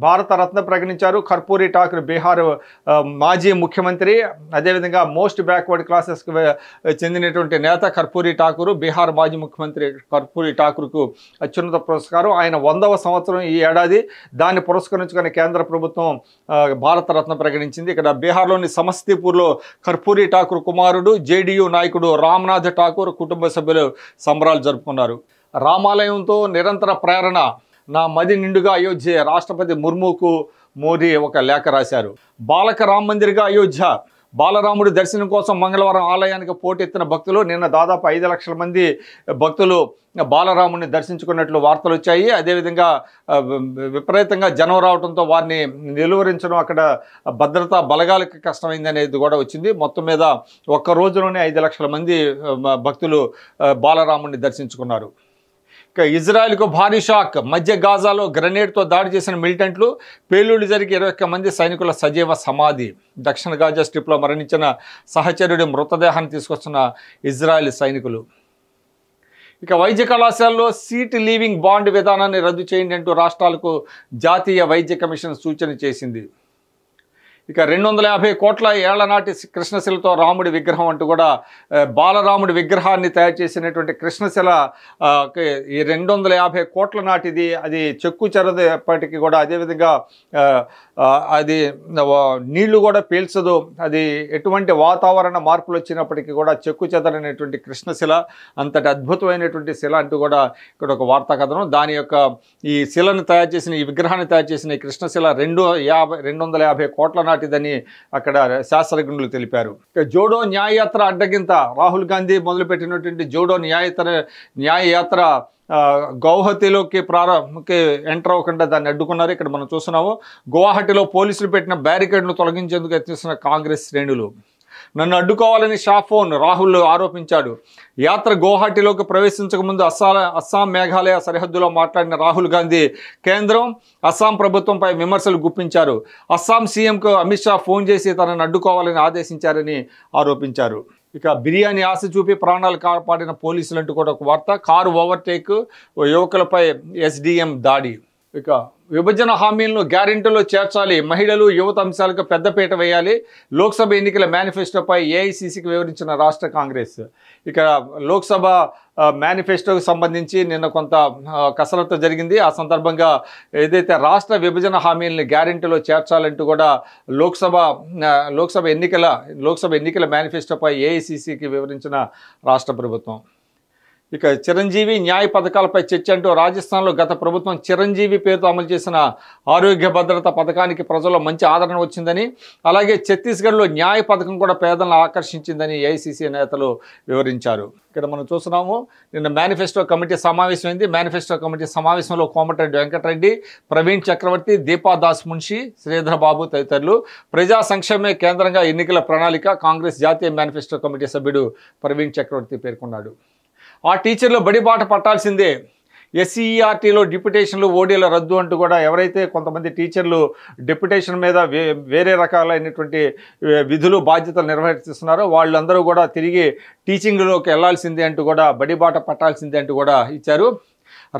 భారతరత్న ప్రకటించారు. కర్పూరి ఠాకూర్ బీహార్ మాజీ ముఖ్యమంత్రి, అదేవిధంగా మోస్ట్ బ్యాక్వర్డ్ క్లాసెస్కి చెందినటువంటి నేత కర్పూరి ఠాకూర్. బీహార్ మాజీ ముఖ్యమంత్రి కర్పూరి ఠాకూర్కు అత్యున్నత పురస్కారం. ఆయన 100వ సంవత్సరం ఈ ఏడాది. దాన్ని పురస్కరించుకుని కేంద్ర ప్రభుత్వం భారతరత్న ప్రకటించింది. ఇక్కడ బీహార్లోని సమస్తీపూర్లో కర్పూరి ఠాకూర్ కుమారుడు జేడీయూ నాయకుడు రామ్నాథ్ ఠాకూర్ కుటుంబ సభ్యులు సంబరాలు జరుపుకున్నారు. రామాలయంతో నిరంతర ప్రేరణ, నా మది నిండుగా అయోధ్య. రాష్ట్రపతి ముర్ముకు మోదీ ఒక లేఖ రాశారు. బాలక రామ్ మందిర్గా అయోధ్య. బాలరాముడి దర్శనం కోసం మంగళవారం ఆలయానికి పోటెత్తిన భక్తులు. నిన్న దాదాపు 5 లక్షల మంది భక్తులు బాలరాముడిని దర్శించుకున్నట్లు వార్తలు వచ్చాయి. అదేవిధంగా విపరీతంగా జనం రావడంతో వారిని నిలువరించడం అక్కడ భద్రతా బలగాలకి కష్టమైంది అనేది కూడా వచ్చింది. మొత్తం మీద ఒక్క రోజులోనే 5 లక్షల మంది భక్తులు బాలరాముడిని దర్శించుకున్నారు. ఇక ఇజ్రాయెల్కు భారీ షాక్. మధ్య గాజాలో గ్రెనేడ్తో దాడి చేసిన మిలిటెంట్లు. పేలుళ్లు జరిగి 21 మంది సైనికుల సజీవ సమాధి. దక్షిణ గాజా స్ట్రిప్లో మరణించిన సహచరుడి మృతదేహాన్ని తీసుకొస్తున్న ఇజ్రాయెల్ సైనికులు. ఇక వైద్య కళాశాలలో సీట్ లీవింగ్ బాండ్ విధానాన్ని రద్దు చేయండి అంటూ రాష్ట్రాలకు జాతీయ వైద్య కమిషన్ సూచన చేసింది. ఇక 250 కోట్ల ఏళ్ల నాటి కృష్ణశిలతో రాముడి విగ్రహం అంటూ కూడా బాలరాముడి విగ్రహాన్ని తయారు చేసినటువంటి కృష్ణశిల ఈ 250 కోట్ల నాటిది. అది చెక్కు చెరదేపటికి కూడా, అదేవిధంగా అది నీళ్లు కూడా పీల్చదు. అది ఎటువంటి వాతావరణ మార్పులు వచ్చినప్పటికీ కూడా చెక్కు చెదరనేటువంటి కృష్ణశిల, అంతటి అద్భుతమైనటువంటి శిల అంటూ కూడా ఇక్కడ ఒక వార్తా కథనం. దాని యొక్క ఈ శిలను తయారు చేసిన, ఈ విగ్రహాన్ని తయారు చేసిన ఈ కృష్ణశిల 250 కోట్ల నాటిదని అక్కడ శాస్త్రజ్ఞులు తెలిపారు. జోడో న్యాయయాత్ర అడ్డగింత. రాహుల్ గాంధీ మొదలుపెట్టినటువంటి జోడో న్యాయయాత్ర గౌహతిలోకి ఎంటర్ అవ్వకుండా దాన్ని అడ్డుకున్నారు. ఇక్కడ మనం చూస్తున్నాము. గువాహటిలో పోలీసులు పెట్టిన బ్యారికేడ్ను తొలగించేందుకు యత్నిస్తున్న కాంగ్రెస్ శ్రేణులు. నన్ను అడ్డుకోవాలని షాఫోన్ రాహుల్ ఆరోపించాడు. యాత్ర గువాహటిలోకి ప్రవేశించక ముందు అస్సాం మేఘాలయ సరిహద్దులో మాట్లాడిన రాహుల్ గాంధీ కేంద్రం, అస్సాం ప్రభుత్వంపై విమర్శలు గుప్పించారు. అస్సాం సీఎంకు అమిత్ షా ఫోన్ చేసి తనను అడ్డుకోవాలని ఆదేశించారని ఆరోపించారు. ఇక బిర్యానీ ఆశ చూపి ప్రాణాలు కాపాడిన పోలీసులు అంటూ కూడా ఒక వార్త. కారు ఓవర్టేక్, యువకులపై ఎస్డిఎం దాడి. ఇక విభజన హామీలను గ్యారెంటీలో చేర్చాలి, మహిళలు యువత అంశాలకు పెద్దపీట వేయాలి. లోక్సభ ఎన్నికల మేనిఫెస్టోపై ఏఐసిసికి వివరించిన రాష్ట్ర కాంగ్రెస్. ఇక లోక్సభ మేనిఫెస్టోకి సంబంధించి నిన్న కొంత కసరత్తు జరిగింది. ఆ సందర్భంగా ఏదైతే రాష్ట్ర విభజన హామీలను గ్యారెంటీలో చేర్చాలంటూ కూడా లోక్సభ ఎన్నికల మేనిఫెస్టోపై ఏఐసిసికి వివరించిన రాష్ట్ర ప్రభుత్వం. ఇక చిరంజీవి న్యాయ పథకాలపై చర్చ అంటూ రాజస్థాన్లో గత ప్రభుత్వం చిరంజీవి పేరుతో అమలు చేసిన ఆరోగ్య భద్రత పథకానికి ప్రజల్లో మంచి ఆదరణ వచ్చిందని, అలాగే ఛత్తీస్గఢ్లో న్యాయ పథకం కూడా పేదలను ఆకర్షించిందని ఏఐసిసి నేతలు వివరించారు. ఇక్కడ మనం చూస్తున్నాము, నిన్న మేనిఫెస్టో కమిటీ సమావేశమైంది. మేనిఫెస్టో కమిటీ సమావేశంలో కోమటిరెడ్డి వెంకటరెడ్డి, ప్రవీణ్ చక్రవర్తి, దీపా దాస్ మున్షి, శ్రీధర్ బాబు తదితరులు. ప్రజా సంక్షేమే కేంద్రంగా ఎన్నికల ప్రణాళిక కాంగ్రెస్ జాతీయ మేనిఫెస్టో కమిటీ సభ్యుడు ప్రవీణ్ చక్రవర్తి పేర్కొన్నాడు. ఆ టీచర్లు బడిబాట పట్టాల్సిందే. ఎస్సీఈఆర్టీలో డిప్యుటేషన్లు ఓడీల రద్దు అంటూ కూడా ఎవరైతే కొంతమంది టీచర్లు డిప్యుటేషన్ మీద వేరే రకాలైనటువంటి విధులు బాధ్యతలు నిర్వర్తిస్తున్నారో వాళ్ళందరూ కూడా తిరిగి టీచింగ్లోకి వెళ్లాల్సిందే అంటూ కూడా బడిబాట పట్టాల్సిందే అంటూ కూడా ఇచ్చారు.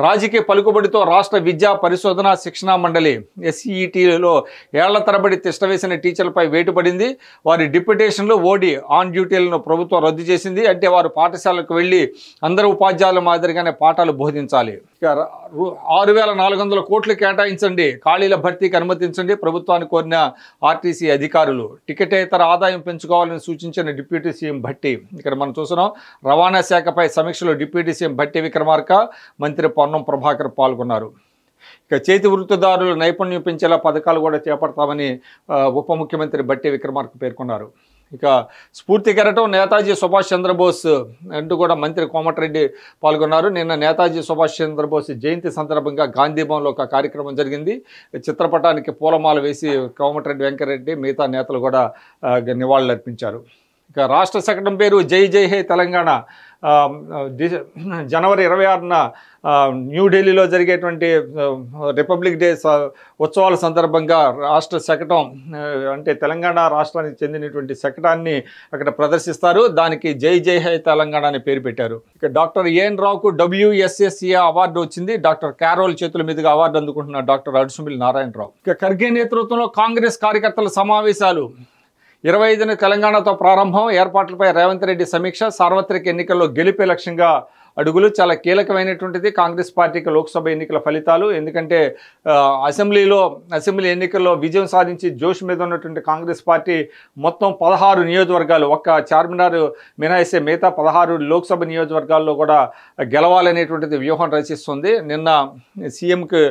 రాజకీయ పలుకుబడితో రాష్ట్ర విద్యా పరిశోధన శిక్షణా మండలి ఎస్ఈఈటీలో ఏళ్ల తరబడి తిష్టవేసిన టీచర్లపై వేటు పడింది. వారి డిప్యుటేషన్లు ఓడి ఆన్ డ్యూటీలను ప్రభుత్వం రద్దు చేసింది. అంటే వారు పాఠశాలకు వెళ్ళి అందరూ ఉపాధ్యాయుల మాదిరిగానే పాఠాలు బోధించాలి. 6,400 కోట్లు కేటాయించండి, ఖాళీల భర్తీకి అనుమతించండి ప్రభుత్వాన్ని కోరిన ఆర్టీసీ అధికారులు. టికెటేతర ఆదాయం పెంచుకోవాలని సూచించిన డిప్యూటీ సీఎం భట్టి. ఇక్కడ మనం చూస్తున్నాం రవాణా శాఖపై సమీక్షలో డిప్యూటీ సీఎం భట్టి విక్రమార్క, మంత్రి పొన్నం ప్రభాకర్ పాల్గొన్నారు. ఇక చేతి వృత్తిదారులు నైపుణ్యం పెంచేలా పథకాలు కూడా చేపడతామని ఉప ముఖ్యమంత్రి భట్టి విక్రమార్క పేర్కొన్నారు. ఇక స్ఫూర్తి కెరటం నేతాజీ సుభాష్ చంద్రబోస్ అంటూ కూడా మంత్రి కోమటిరెడ్డి పాల్గొన్నారు. నిన్న నేతాజీ సుభాష్ చంద్రబోస్ జయంతి సందర్భంగా గాంధీభవన్లో ఒక కార్యక్రమం జరిగింది. చిత్రపటానికి పూలమాల వేసి కోమటిరెడ్డి వెంకటరెడ్డి మిగతా నేతలు కూడా నివాళులర్పించారు. ఇక రాష్ట్ర శకటం పేరు జై జై హే తెలంగాణ. జనవరి 26న న్యూఢిల్లీలో జరిగేటువంటి రిపబ్లిక్ డే ఉత్సవాల సందర్భంగా రాష్ట్ర శకటం అంటే తెలంగాణ రాష్ట్రానికి చెందినటువంటి శకటాన్ని అక్కడ ప్రదర్శిస్తారు. దానికి జై జై హై తెలంగాణ అని పేరు పెట్టారు. ఇక డాక్టర్ ఏఎన్ రావుకు WSSA అవార్డు వచ్చింది. డాక్టర్ క్యారోల్ చేతుల మీదుగా అవార్డు అందుకుంటున్న డాక్టర్ అడుసుమిల్లి నారాయణరావు. ఇక ఖర్గే నేతృత్వంలో కాంగ్రెస్ కార్యకర్తల సమావేశాలు 25న తెలంగాణతో ప్రారంభం. ఏర్పాట్లపై రేవంత్ రెడ్డి సమీక్ష. సార్వత్రిక ఎన్నికల్లో గెలిపే లక్ష్యంగా అడుగులు. చాలా కీలకమైనటువంటిది కాంగ్రెస్ పార్టీకి లోక్సభ ఎన్నికల ఫలితాలు. ఎందుకంటే అసెంబ్లీ ఎన్నికల్లో విజయం సాధించి జోష్ మీద ఉన్నటువంటి కాంగ్రెస్ పార్టీ మొత్తం 16 నియోజకవర్గాలు, ఒక్క చార్మినార్ మినహాయిస్తే మిగతా 16 లోక్సభ నియోజకవర్గాల్లో కూడా గెలవాలనేటువంటిది వ్యూహం రచిస్తుంది. నిన్న సీఎంకి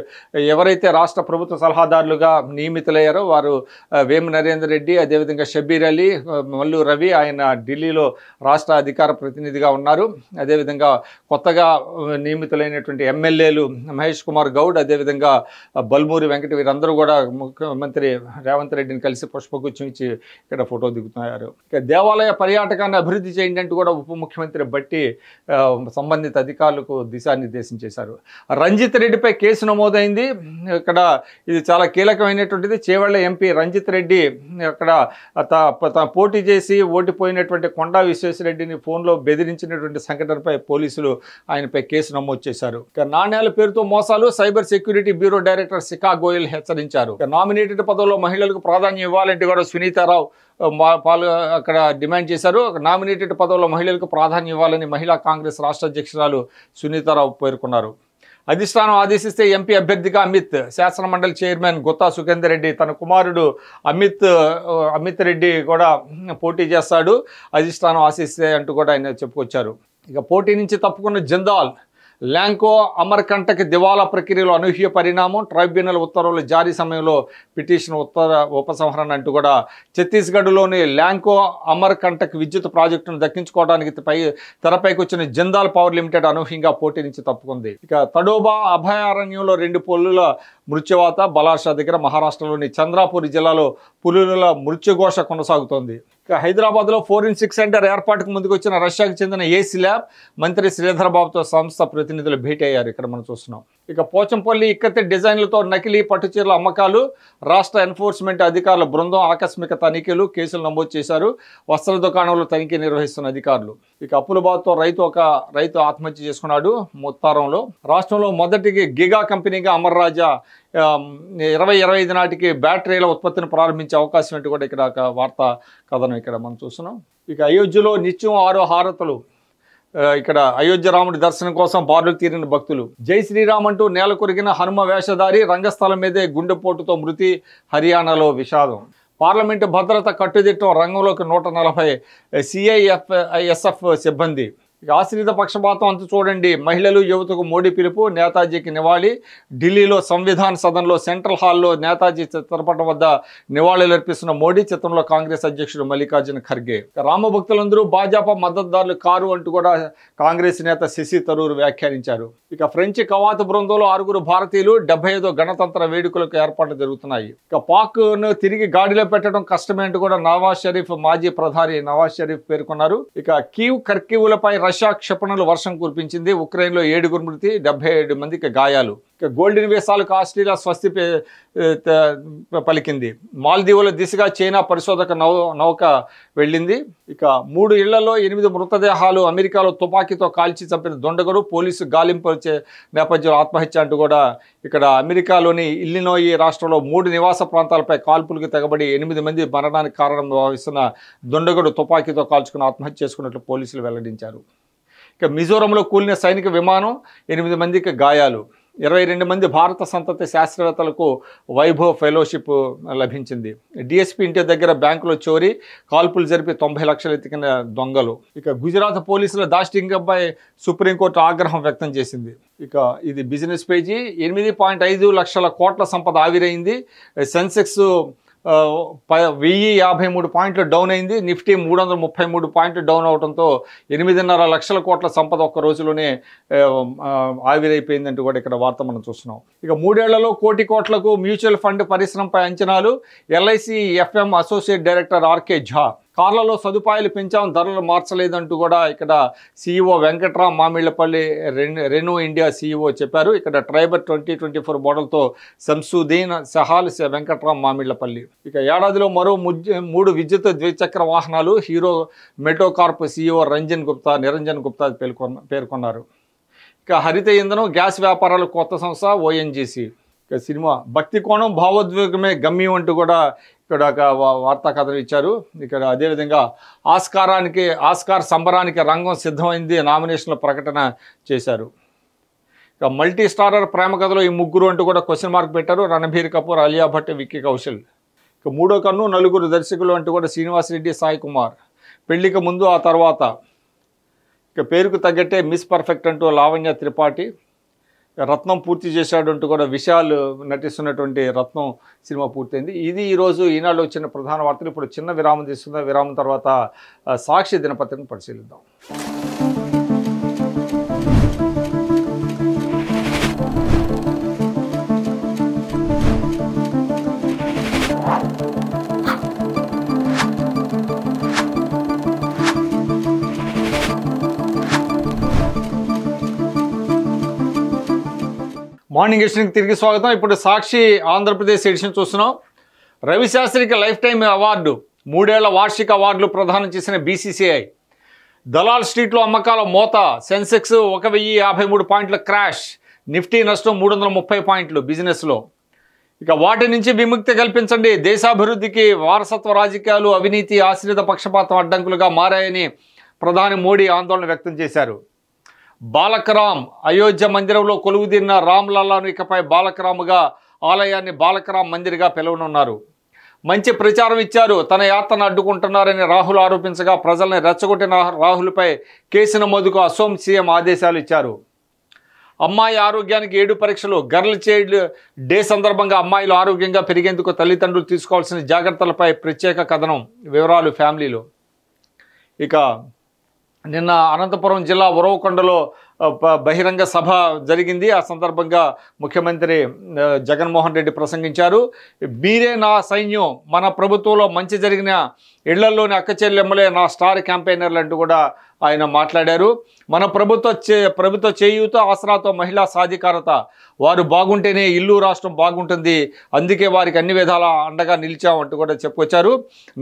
ఎవరైతే రాష్ట్ర ప్రభుత్వ సలహాదారులుగా నియమితులయ్యారో వారు వేము నరేందర్ రెడ్డి, అదేవిధంగా షబ్బీర్ అలీ, మల్లు రవి, ఆయన ఢిల్లీలో రాష్ట్ర అధికార ప్రతినిధిగా ఉన్నారు. అదేవిధంగా కొత్తగా నియమితులైనటువంటి ఎమ్మెల్యేలు మహేష్ కుమార్ గౌడ్, అదేవిధంగా బల్మూరి వెంకట, వీరందరూ కూడా ముఖ్యమంత్రి రేవంత్ రెడ్డిని కలిసి పుష్పగుచ్చం ఇచ్చి ఇక్కడ ఫోటో దిగుతున్నారు. ఇక దేవాలయ పర్యాటకాన్ని అభివృద్ధి చేయండి అంటూ కూడా ఉప ముఖ్యమంత్రి భట్టి సంబంధిత అధికారులకు దిశానిర్దేశం చేశారు. రంజిత్ రెడ్డిపై కేసు నమోదైంది. ఇక్కడ ఇది చాలా కీలకమైనటువంటిది. చేవెళ్ల ఎంపీ రంజిత్ రెడ్డి అక్కడ పోటీ చేసి ఓడిపోయినటువంటి కొండా విశ్వేశ్వరరెడ్డిని ఫోన్లో బెదిరించినటువంటి సంఘటనపై పోలీసులు ఆయనపై కేసు నమోదు చేశారు. ఇక నాణ్యాల పేరుతో మోసాలు, సైబర్ సెక్యూరిటీ బ్యూరో డైరెక్టర్ శిఖా గోయల్ హెచ్చరించారు. నామినేటెడ్ పదవుల్లో మహిళలకు ప్రాధాన్యం ఇవ్వాలంటే కూడా సునీతారావు అక్కడ డిమాండ్ చేశారు. నామినేటెడ్ పదవుల్లో మహిళలకు ప్రాధాన్యం ఇవ్వాలని మహిళా కాంగ్రెస్ రాష్ట్ర అధ్యక్షురాలు సునీతారావు పేర్కొన్నారు. అధిష్టానం ఆదేశిస్తే ఎంపీ అభ్యర్థిగా అమిత్, శాసనమండలి చైర్మన్ గుత్తా సుఖేందర్ రెడ్డి తన కుమారుడు అమిత్ రెడ్డి కూడా పోటీ చేస్తాడు, అధిష్టానం ఆశిస్తే అంటూ కూడా ఆయన చెప్పుకొచ్చారు. ఇక పోటీ నుంచి తప్పుకున్న జిందాల్, ల్యాంకో అమర్కంటక్ దివాలా ప్రక్రియలో అనూహ్య పరిణామం. ట్రైబ్యునల్ ఉత్తర్వుల జారీ సమయంలో పిటిషన్ ఉపసంహరణ అంటూ కూడా ఛత్తీస్గఢ్లోని ల్యాంకో అమర్కంటక్ విద్యుత్ ప్రాజెక్టును దక్కించుకోవడానికి తెరపైకి వచ్చిన జిందాల్ పవర్ లిమిటెడ్ అనూహ్యంగా పోటీ నుంచి తప్పుకుంది. ఇక తడోబా అభయారణ్యంలో 2 పులుల మృత్యువాత. బలాషా దగ్గర మహారాష్ట్రలోని చంద్రాపూర్ జిల్లాలో పులుల మృత్యుఘోష కొనసాగుతోంది. ఇక హైదరాబాద్లో ఫోరెన్సిక్ సెంటర్ ఏర్పాటుకు ముందుకు వచ్చిన రష్యాకు చెందిన ఏసీ ల్యాబ్ మంత్రి శ్రీధర్ బాబుతో సంస్థ ప్రతినిధులు భేటీ అయ్యారు. ఇక్కడ మనం చూస్తున్నాం. ఇక పోచంపల్లి ఇక్కత్తి డిజైన్లతో నకిలీ పట్టుచీరల అమ్మకాలు. రాష్ట్ర ఎన్ఫోర్స్మెంట్ అధికారుల బృందం ఆకస్మిక తనిఖీలు, కేసులు నమోదు చేశారు. వస్త్ర దుకాణంలో తనిఖీ నిర్వహిస్తున్న అధికారులు. ఇక అప్పుల బాధతో రైతు ఆత్మహత్య చేసుకున్నాడు ముత్తారంలో. రాష్ట్రంలో మొదటి గిగా కంపెనీగా అమర్ రాజా 2025 నాటికి బ్యాటరీల ఉత్పత్తిని ప్రారంభించే అవకాశం ఏంటి కూడా ఇక్కడ ఒక వార్తా కథనం ఇక్కడ మనం చూస్తున్నాం. ఇక అయోధ్యలో నిత్యం 6 హారతులు. ఇక్కడ అయోధ్య రాముడి దర్శనం కోసం బారులు తీరిన భక్తులు. జై శ్రీరామ్ అంటూ నేల కొరిగిన హనుమ వేషధారి, రంగస్థలం మీదే గుండెపోటుతో మృతి. హర్యానాలో విషాదం. పార్లమెంటు భద్రత కట్టుదిట్టం, రంగంలోకి 140 CIFSF సిబ్బంది. ఆశ్రిత పక్షపాతం అంతు చూడండి, మహిళలు యువతకు మోడీ పిలుపు. నేతాజీకి నివాళి. ఢిల్లీలో సంవిధాన్ సదన్లో సెంట్రల్ హాల్లో నేతాజీ చిత్రపటం వద్ద నివాళులర్పిస్తున్న మోడీ. చిత్రంలో కాంగ్రెస్ అధ్యక్షుడు మల్లికార్జున ఖర్గే. రామభక్తులందరూ భాజపా మద్దతుదారులు కారు అంటూ కూడా కాంగ్రెస్ నేత శశి తరూర్ వ్యాఖ్యానించారు. ఇక ఫ్రెంచ్ కవాతు బృందంలో 6 భారతీయులు. 75వ గణతంత్ర వేడుకలకు ఏర్పాట్లు జరుగుతున్నాయి. ఇక పాక్ను తిరిగి గాడిలో పెట్టడం కష్టమే అంటూ కూడా మాజీ ప్రధాని నవాజ్ షరీఫ్ పేర్కొన్నారు. ఇక కీవ్, ఖర్కివ్లపై రష్యా క్షిపణులు వర్షం కురిపించింది. ఉక్రెయిన్లో 7 మృతి, 77 మందికి గాయాలు. ఇక గోల్డెన్ వీసాలకు ఆస్ట్రేలియా స్వస్తి పలికింది. మాల్దీవుల దిశగా చైనా పరిశోధక నౌక వెళ్ళింది. ఇక 3 ఇళ్లలో 8 మృతదేహాలు. అమెరికాలో తుపాకీతో కాల్చి చంపిన దుండగుడు, పోలీసు గాలింపు నేపథ్యంలో ఆత్మహత్య అంటూ కూడా ఇక్కడ అమెరికాలోని ఇల్లినోయి రాష్ట్రంలో 3 నివాస ప్రాంతాలపై కాల్పులకు తెగబడి 8 మంది మరణానికి కారణం భావిస్తున్న దుండగుడు తుపాకీతో కాల్చుకుని ఆత్మహత్య చేసుకున్నట్లు పోలీసులు వెల్లడించారు. ఇక మిజోరంలో కూలిన సైనిక విమానం, 8 మందికి గాయాలు. 22 మంది భారత సంతతి శాస్త్రవేత్తలకు వైభవ్ ఫెలోషిప్ లభించింది. డిఎస్పీ ఇంటి దగ్గర బ్యాంకులో చోరీ, కాల్పులు జరిపి 90 లక్షలు ఎత్తికిన దొంగలు. ఇక గుజరాత్ పోలీసుల దాష్టింగంపై సుప్రీంకోర్టు ఆగ్రహం వ్యక్తం చేసింది. ఇక ఇది బిజినెస్ పేజీ. 8.5 లక్షల కోట్ల సంపద ఆవిరైంది. సెన్సెక్స్ 1053 పాయింట్లు డౌన్ అయింది. నిఫ్టీ 333 పాయింట్లు డౌన్ అవడంతో 8.5 లక్షల కోట్ల సంపద ఒక్క రోజులోనే ఆవిరైపోయిందంటూ కూడా ఇక్కడ వార్త మనం చూస్తున్నాం. ఇక 3 ఏళ్లలో 1 కోటి కోట్లకు మ్యూచువల్ ఫండ్ పరిశ్రమపై అంచనాలు. LIC FM associate director RK Jha. కార్లలో సదుపాయాలు పెంచాం, ధరలు మార్చలేదంటూ కూడా ఇక్కడ CEO Venkatram Mamillapalli Renault India CEO చెప్పారు. ఇక్కడ ట్రైబర్ 2024 మోడల్తో శంసుద్దీన్ సహాల్ వెంకట్రామ్ మామిళ్లపల్లి. ఇక ఏడాదిలో మరో 3 విద్యుత్ ద్విచక్ర వాహనాలు. హీరో మెటోకార్ప్ సీఈఓ నిరంజన్ గుప్తా పేర్కొన్నారు. ఇక హరిత ఇంధనం, గ్యాస్ వ్యాపారాలు కొత్త సంస్థ ఓఎన్జీసీ. ఇక సినిమా భక్తి కోణం, భావోద్వేగమే గమ్యం అంటూ కూడా ఇక్కడ ఒక వార్తా కథలు ఇచ్చారు. ఇక్కడ అదేవిధంగా ఆస్కార్ సంబరానికి రంగం సిద్ధమైంది, నామినేషన్ల ప్రకటన చేశారు. ఇక మల్టీ స్టారర్ ప్రేమ కథలో ఈ ముగ్గురు అంటూ కూడా క్వశ్చన్ మార్క్ పెట్టారు. రణబీర్ కపూర్, అలియా భట్, విక్కీ కౌశల్. ఇక 3వ కన్ను, 4 దర్శకులు అంటూ కూడా శ్రీనివాస్ రెడ్డి, సాయి కుమార్. పెళ్లికి ముందు ఆ తర్వాత. ఇక పేరుకు తగ్గట్టే మిస్ పర్ఫెక్ట్ అంటూ లావణ్య త్రిపాఠి. రత్నం పూర్తి చేశాడు అంటూ కూడా విశాల్ నటిస్తున్నటువంటి రత్నం సినిమా పూర్తయింది. ఇది ఈరోజు ఈనాడులో వచ్చిన ప్రధాన వార్తలు. ఇప్పుడు చిన్న విరామం తీసుకుందాం. విరామం తర్వాత సాక్షి దినపత్రికను పరిశీలిద్దాం. మార్నింగ్ ఎడిషన్కి తిరిగి స్వాగతం. ఇప్పుడు సాక్షి ఆంధ్రప్రదేశ్ ఎడిషన్ చూస్తున్నాం. రవిశాస్త్రికి లైఫ్ టైమ్ అవార్డు, 3 ఏళ్ల వార్షిక అవార్డులు ప్రదానం చేసిన బీసీసీఐ. దలాల్ స్ట్రీట్లో అమ్మకాల మోత, సెన్సెక్స్ 1053 పాయింట్ల క్రాష్, నిఫ్టీ నష్టం 330 పాయింట్లు బిజినెస్లో. ఇక వాటి నుంచి విముక్తి కల్పించండి, దేశాభివృద్ధికి వారసత్వ రాజకీయాలు, అవినీతి, ఆశ్రిత పక్షపాతం అడ్డంకులుగా మారాయని ప్రధాని మోడీ ఆందోళన వ్యక్తం చేశారు. బాలకరామ్ అయోధ్య మందిరంలో కొలువుదీరిన రామ్లల్లాను ఇకపై బాలకరాముగా, ఆలయాన్ని బాలకరామ్ మందిర్గా పిలవనున్నారు. మంచి ప్రచారం ఇచ్చారు, తన యాత్రను అడ్డుకుంటున్నారని రాహుల్ ఆరోపించగా ప్రజల్ని రెచ్చగొట్టిన రాహుల్పై కేసు నమోదుకు అసోం సీఎం ఆదేశాలు ఇచ్చారు. అమ్మాయి ఆరోగ్యానికి 7 పరీక్షలు. గర్ల్ చైల్డ్ డే సందర్భంగా అమ్మాయిలు ఆరోగ్యంగా పెరిగేందుకు తల్లిదండ్రులు తీసుకోవాల్సిన జాగ్రత్తలపై ప్రత్యేక కథనం. వివరాలు ఫ్యామిలీలో. ఇక నిన్న అనంతపురం జిల్లా ఉరవకొండలో బహిరంగ సభ జరిగింది. ఆ సందర్భంగా ముఖ్యమంత్రి జగన్మోహన్ రెడ్డి ప్రసంగించారు. మీరే నా సైన్యం, మన ప్రభుత్వంలో మంచి జరిగిన ఇళ్లలోని అక్క చెల్లెమ్మలే నా స్టార్ క్యాంపెయినర్లు అంటూ కూడా ఆయన మాట్లాడారు. మన ప్రభుత్వ చేయూత, ఆసరాతో మహిళా సాధికారత, వారు బాగుంటేనే ఇల్లు రాష్ట్రం బాగుంటుంది, అందుకే వారికి అన్ని విధాలా అండగా నిలిచామంటూ కూడా చెప్పుకొచ్చారు.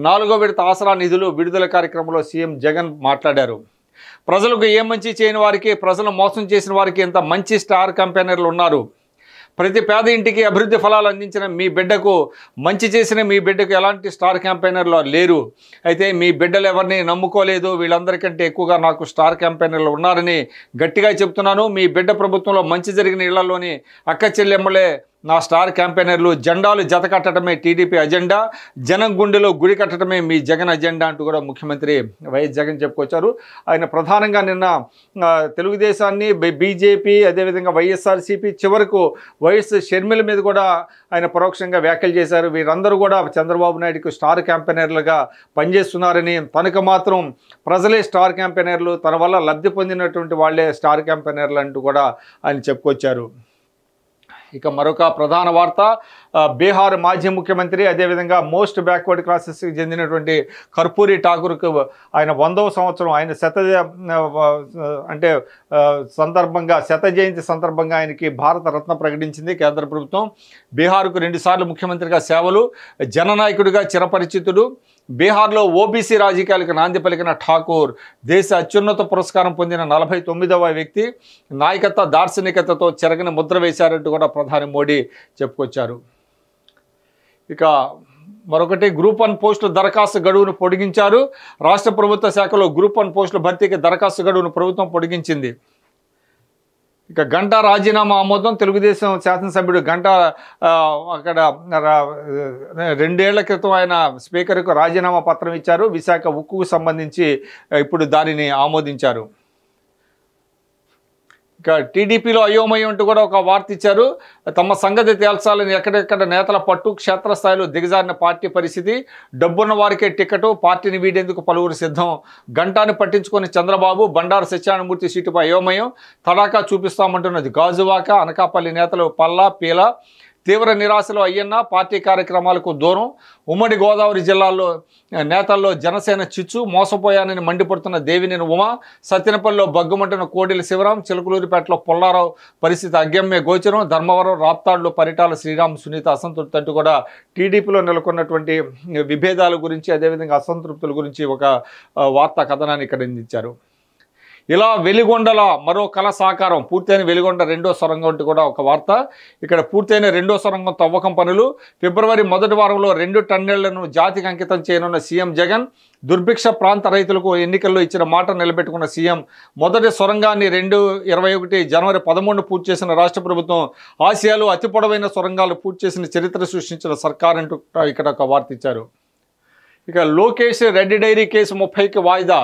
4వ విడత ఆసరా నిధులు విడుదల కార్యక్రమంలో సీఎం జగన్ మాట్లాడారు. ప్రజలకు ఏ మంచి చేయని వారికి, ప్రజలను మోసం చేసిన వారికి ఎంత మంచి స్టార్ క్యాంపెయినర్లు ఉన్నారు. ప్రతి పేద ఇంటికి అభివృద్ధి ఫలాలు అందించిన మీ బిడ్డకు, మంచి చేసిన మీ బిడ్డకు ఎలాంటి స్టార్ క్యాంపెయినర్లు లేరు. అయితే మీ బిడ్డలు ఎవరిని నమ్ముకోలేదు, వీళ్ళందరికంటే ఎక్కువగా నాకు స్టార్ క్యాంపెయినర్లు ఉన్నారని గట్టిగా చెప్తున్నాను. మీ బిడ్డ ప్రభుత్వంలో మంచి జరిగిన ఇళ్లలోని అక్క చెల్లెమ్మలే నా స్టార్ క్యాంపెయినర్లు. జెండాలు జత కట్టడమే టీడీపీ అజెండా, జనం గుండెలో గుడి కట్టడమే మీ జగన్ అజెండా అంటూ కూడా ముఖ్యమంత్రి వైఎస్ జగన్ చెప్పుకొచ్చారు. ఆయన ప్రధానంగా నిన్న తెలుగుదేశాన్ని, బీజేపీ, అదేవిధంగా వైఎస్ఆర్సీపీ, చివరకు వైఎస్ షర్మిల మీద కూడా ఆయన పరోక్షంగా వ్యాఖ్యలు చేశారు. వీరందరూ కూడా చంద్రబాబు నాయుడుకు స్టార్ క్యాంపెయినర్లుగా పనిచేస్తున్నారని, తనకు మాత్రం ప్రజలే స్టార్ క్యాంపెయినర్లు, తన వల్ల లబ్ధి పొందినటువంటి వాళ్లే స్టార్ క్యాంపెయినర్లు అంటూ కూడా ఆయన చెప్పుకొచ్చారు. ఇక మరొక ప్రధాన వార్త, బీహార్ మాజీ ముఖ్యమంత్రి, అదేవిధంగా మోస్ట్ బ్యాక్వర్డ్ క్లాసెస్కి చెందినటువంటి కర్పూరి ఠాకూర్కు ఆయన 100వ సంవత్సరం ఆయన సందర్భంగా శత జయంతి సందర్భంగా ఆయనకి భారత రత్న ప్రకటించింది కేంద్ర ప్రభుత్వం. బీహార్కు 2 సార్లు ముఖ్యమంత్రిగా సేవలు, జననాయకుడిగా చిరపరిచితుడు. బీహార్లో ఓబీసీ రాజకీయాలకు నాంది పలికిన ఠాకూర్ దేశ అత్యున్నత పురస్కారం పొందిన 49వ వ్యక్తి. నాయకత్వ దార్శనికతతో చెరగని ముద్ర వేశారంటూ కూడా ప్రధాని మోడీ చెప్పుకొచ్చారు. ఇక మరొకటి, గ్రూప్ 1 పోస్టుల దరఖాస్తు గడువును పొడిగించారు. రాష్ట్ర ప్రభుత్వ శాఖలో గ్రూప్ 1 పోస్టుల భర్తీకి దరఖాస్తు గడువును ప్రభుత్వం పొడిగించింది. ఇక గంటా రాజీనామా ఆమోదం. తెలుగుదేశం శాసనసభ్యుడు గంటా అక్కడ 2 ఏళ్ల క్రితం ఆయన స్పీకర్కు రాజీనామా పత్రం ఇచ్చారు. విశాఖ ఉక్కుకు సంబంధించి ఇప్పుడు దానిని ఆమోదించారు. ఇక టీడీపీలో అయోమయం అంటూ కూడా ఒక వార్త ఇచ్చారు. తమ సంగతి తేల్చాలని ఎక్కడెక్కడ నేతల పట్టు, క్షేత్రస్థాయిలో దిగజారిన పార్టీ పరిస్థితి, డబ్బున్న వారికే టికెటు, పార్టీని వీడేందుకు పలువురు సిద్ధం. గంటాన్ని పట్టించుకొని చంద్రబాబు, బండారు సత్యనారాయణమూర్తి సీటుపై అయోమయం, తడాకా చూపిస్తామంటున్నది గాజువాక, అనకాపల్లి నేతలు పల్లా, పీల. తీవ్ర నిరాశలో అయ్యన్న, పార్టీ కార్యక్రమాలకు దూరం. ఉమ్మడి గోదావరి జిల్లాల్లో నేతల్లో జనసేన చిచ్చు, మోసపోయానని మండిపడుతున్న దేవినేని ఉమ. సత్యనపల్లిలో బగ్గుమంటున్న కోడెల శివరాం, చిలకలూరిపేటలో పుల్లారావు పరిస్థితి అగమ్య గోచరం. ధర్మవరం, రాప్తాడులో పరిటాల శ్రీరామ్, సునీత అసంతృప్తి అంటూ కూడా టీడీపీలో నెలకొన్నటువంటి విభేదాల గురించి, అదేవిధంగా అసంతృప్తుల గురించి ఒక వార్తా కథనాన్ని ఇక్కడ అందించారు. ఇలా వెలిగొండల మరో కళ సాకారం, పూర్తయిన వెలిగొండ 2వ సొరంగం అంటూ కూడా ఒక వార్త. ఇక్కడ పూర్తయిన 2వ సొరంగం తవ్వకం పనులు. ఫిబ్రవరి మొదటి వారంలో 2 టన్నెళ్లను జాతికి అంకితం చేయనున్న సీఎం జగన్. దుర్భిక్ష ప్రాంత రైతులకు ఎన్నికల్లో ఇచ్చిన మాట నిలబెట్టుకున్న సీఎం. మొదటి సొరంగాన్ని 2021 జనవరి 13 పూర్తి చేసిన రాష్ట్ర ప్రభుత్వం. ఆసియాలో అతి పొడవైన సొరంగాలు పూర్తి చేసిన చరిత్ర సృష్టించిన సర్కార్ అంటూ ఇక్కడ ఒక వార్త ఇచ్చారు. ఇక లోకేష్ రెడ్డి డైరీ కేసు 30కి వాయిదా.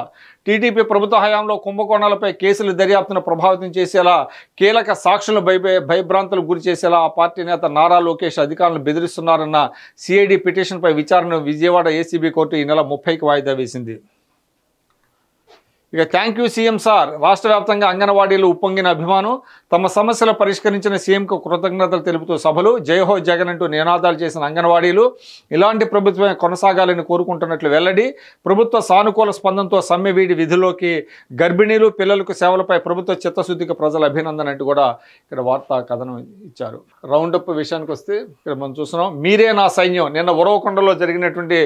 టీడీపీ ప్రభుత్వ హయాంలో కుంభకోణాలపై కేసులు దర్యాప్తును ప్రభావితం చేసేలా, కీలక సాక్షులను భయభ్రాంతులకు గురి చేసేలా ఆ పార్టీ నేత నారా లోకేష్ అధికారులను బెదిరిస్తున్నారన్న సిఐడి పిటిషన్పై విచారణను విజయవాడ ఏసీబీ కోర్టు ఈ నెల 30కి వాయిదా వేసింది. ఇక థ్యాంక్ యూ సీఎం సార్. రాష్ట్ర వ్యాప్తంగా అంగన్వాడీలు ఉప్పొంగిన అభిమానం. తమ సమస్యలు పరిష్కరించిన సీఎంకు కృతజ్ఞతలు తెలుపుతూ సభలు, జయహో జగన్ అంటూ నినాదాలు చేసిన అంగన్వాడీలు ఇలాంటి ప్రభుత్వమే కొనసాగాలని కోరుకుంటున్నట్లు వెల్లడి. ప్రభుత్వ సానుకూల స్పందనతో సమ్మె వీడి విధుల్లోకి. గర్భిణీలు, పిల్లలకు సేవలపై ప్రభుత్వ చిత్తశుద్ధికి ప్రజల అభినందన అంటూ కూడా ఇక్కడ వార్తా కథనం ఇచ్చారు. రౌండప్ విషయానికి వస్తే ఇక్కడ మనం చూస్తున్నాం. మీరే నా సైన్యం. నిన్న ఉరవకొండలో జరిగినటువంటి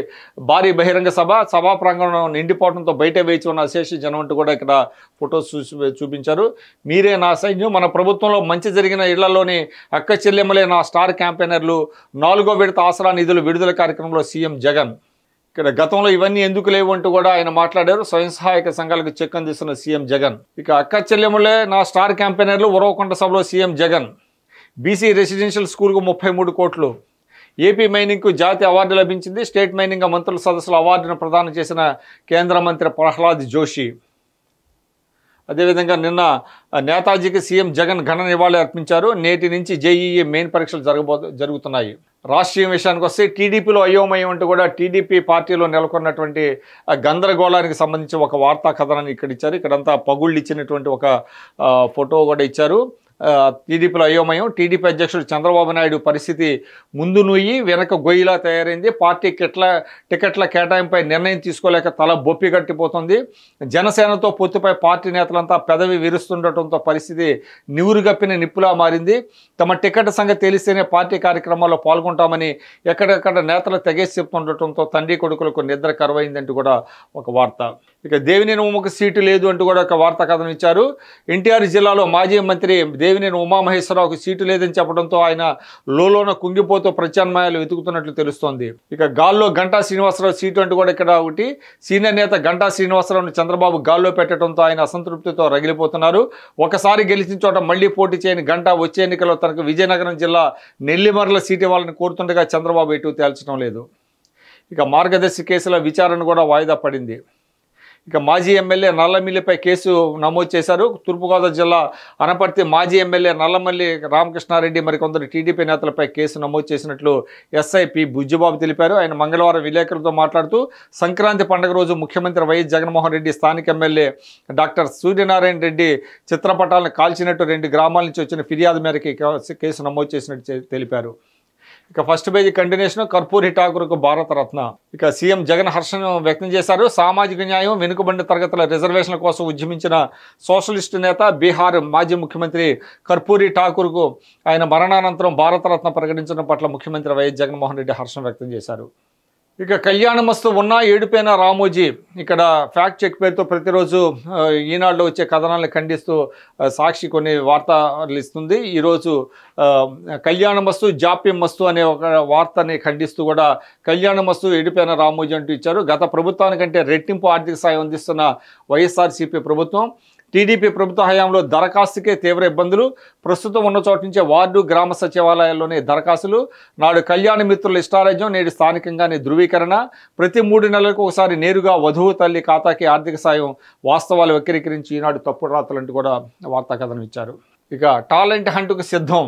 భారీ బహిరంగ సభా ప్రాంగణం నిండిపోవడంతో బయట వేచి ఉన్న అశేష జనం అంటూ కూడా ఇక్కడ ఫొటోస్ చూపించారు. మీరే నా సైన్యం. మన ప్రభుత్వంలో మంచి జరిగిన ఇళ్లలోని అక్క చెల్లెమ్మలే నా స్టార్ క్యాంపెయినర్లు. 4వ విడత ఆసరా నిధులు విడుదల కార్యక్రమంలో సీఎం జగన్. ఇక్కడ గతంలో ఇవన్నీ ఎందుకు లేవు అంటూ కూడా ఆయన మాట్లాడారు. స్వయం సహాయక సంఘాలకు చెక్ అందిస్తున్న సీఎం జగన్. ఇక అక్క చెల్లెమ్మలే నా స్టార్ క్యాంపెయినర్లు. ఉరవకొండ సభలో సీఎం జగన్. బీసీ రెసిడెన్షియల్ స్కూల్కు 33 కోట్లు. ఏపీ మైనింగ్కు జాతీయ అవార్డు లభించింది. స్టేట్ మైనింగ్ మంత్రుల సదస్సులో అవార్డును ప్రదానం చేసిన కేంద్ర మంత్రి ప్రహ్లాద్ జోషి. అదేవిధంగా నిన్న నేతాజీకి సీఎం జగన్ ఘన నివాళి అర్పించారు. నేటి నుంచి జేఈఈ మెయిన్ పరీక్షలు జరుగుతున్నాయి. రాష్ట్రీయ విషయానికి వస్తే టీడీపీలో అయోమయం అంటూ కూడా టీడీపీ పార్టీలో నెలకొన్నటువంటి గందరగోళానికి సంబంధించి ఒక వార్తా కథనాన్ని ఇక్కడ ఇచ్చారు. ఇక్కడంతా పగుళ్ళు ఇచ్చినటువంటి ఒక ఫోటో కూడా ఇచ్చారు. టీడీపీలో అయోమయం. టీడీపీ అధ్యక్షుడు చంద్రబాబు నాయుడు పరిస్థితి ముందు నుయ్యి వెనక గొయ్యిలా తయారైంది. పార్టీ టికెట్ల కేటాయింపై నిర్ణయం తీసుకోలేక తల బొప్పి కట్టిపోతుంది. జనసేనతో పొత్తుపై పార్టీ నేతలంతా పెదవి విరుస్తుండటంతో పరిస్థితి నివురుగప్పిన నిప్పులా మారింది. తమ టికెట్ సంగతి తెలిస్తేనే పార్టీ కార్యక్రమాల్లో పాల్గొంటామని ఎక్కడెక్కడ నేతలు తెగేసి చెప్తుండటంతో తండ్రి కొడుకులకు నిద్ర కరువైందంటూ కూడా ఒక వార్త. ఇక దేవినేని ఉమకు సీటు లేదు అంటూ కూడా ఒక వార్తా కథనం ఇచ్చారు. ఎన్టీఆర్ జిల్లాలో మాజీ మంత్రి దేవినేని ఉమామహేశ్వరరావుకు సీటు లేదని చెప్పడంతో ఆయన లోలోన కుంగిపోతూ ప్రత్యామ్నాయాలు వెతుకుతున్నట్లు తెలుస్తోంది. ఇక గాల్లో గంటా శ్రీనివాసరావు సీటు అంటూ కూడా ఇక్కడ ఒకటి. సీనియర్ నేత గంటా శ్రీనివాసరావును చంద్రబాబు గాల్లో పెట్టడంతో ఆయన అసంతృప్తితో రగిలిపోతున్నారు. ఒకసారి గెలిచిన చోట మళ్లీ పోటీ చేయని గంటా వచ్చే ఎన్నికల్లో తనకు విజయనగరం జిల్లా నెల్లిమర్ల సీటు ఇవ్వాలని కోరుతుండగా చంద్రబాబు ఎటు తేల్చడం లేదు. ఇక మార్గదర్శి కేసుల విచారణ కూడా వాయిదా పడింది. ఇక మాజీ ఎమ్మెల్యే నల్లమిల్లిపై కేసు నమోదు చేశారు. తూర్పుగోదావరి జిల్లా అనపర్తి మాజీ ఎమ్మెల్యే నల్లమల్లి రామకృష్ణారెడ్డి మరికొందరు టీడీపీ నేతలపై కేసు నమోదు చేసినట్లు ఎస్ఐ పి బుజ్జిబాబు తెలిపారు. ఆయన మంగళవారం విలేకరులతో మాట్లాడుతూ సంక్రాంతి పండుగ రోజు ముఖ్యమంత్రి వైఎస్ జగన్మోహన్ రెడ్డి స్థానిక ఎమ్మెల్యే డాక్టర్ సూర్యనారాయణ రెడ్డి చిత్రపటాలను కాల్చినట్టు 2 గ్రామాల నుంచి వచ్చిన ఫిర్యాదు మేరకు కేసు నమోదు చేసినట్టు తెలిపారు. ఇక ఫస్ట్ పేజీ కంటిన్యూషన్, కర్పూరి ఠాకూర్కు భారతరత్న. ఇక సీఎం జగన్ హర్షం వ్యక్తం చేశారు. సామాజిక న్యాయం, వెనుకబడిన తరగతుల రిజర్వేషన్ల కోసం ఉద్యమించిన సోషలిస్టు నేత, బీహార్ మాజీ ముఖ్యమంత్రి కర్పూరి ఠాకూర్కు ఆయన మరణానంతరం భారతరత్న ప్రకటించడం పట్ల ముఖ్యమంత్రి వైఎస్ జగన్మోహన్ రెడ్డి హర్షం వ్యక్తం చేశారు. ఇక కళ్యాణమస్తు ఉన్నా ఏడుపైన రామోజీ. ఇక్కడ ఫ్యాక్ట్ చెక్ పేరుతో ప్రతిరోజు ఈనాడులో వచ్చే కథనాలను ఖండిస్తూ సాక్షి కొన్ని వార్తలు ఇస్తుంది. ఈరోజు కళ్యాణమస్తు జాప్యం మస్తు అనే ఒక వార్తని ఖండిస్తూ కూడా కళ్యాణమస్తు ఏడుపైన రామోజీ అంటూ ఇచ్చారు. గత ప్రభుత్వానికంటే రెట్టింపు ఆర్థిక సాయం అందిస్తున్న వైఎస్ఆర్సీపీ ప్రభుత్వం, టీడీపీ ప్రభుత్వ హయాంలో దరఖాస్తుకే తీవ్ర ఇబ్బందులు, ప్రస్తుతం ఉన్న చోటు నుంచే వార్డు గ్రామ సచివాలయాల్లోనే దరఖాస్తులు, నాడు కళ్యాణ మిత్రుల ఇష్టారాజ్యం, నేడు స్థానికంగానే ధృవీకరణ, ప్రతి 3 నెలలకు ఒకసారి నేరుగా వధువు తల్లి ఖాతాకి ఆర్థిక సాయం, వాస్తవాలు వక్రీకరించి ఈనాడు తప్పుడు రాతలంటూ కూడా వార్తా కథనం ఇచ్చారు. ఇక టాలెంట్ హంట్కు సిద్ధం.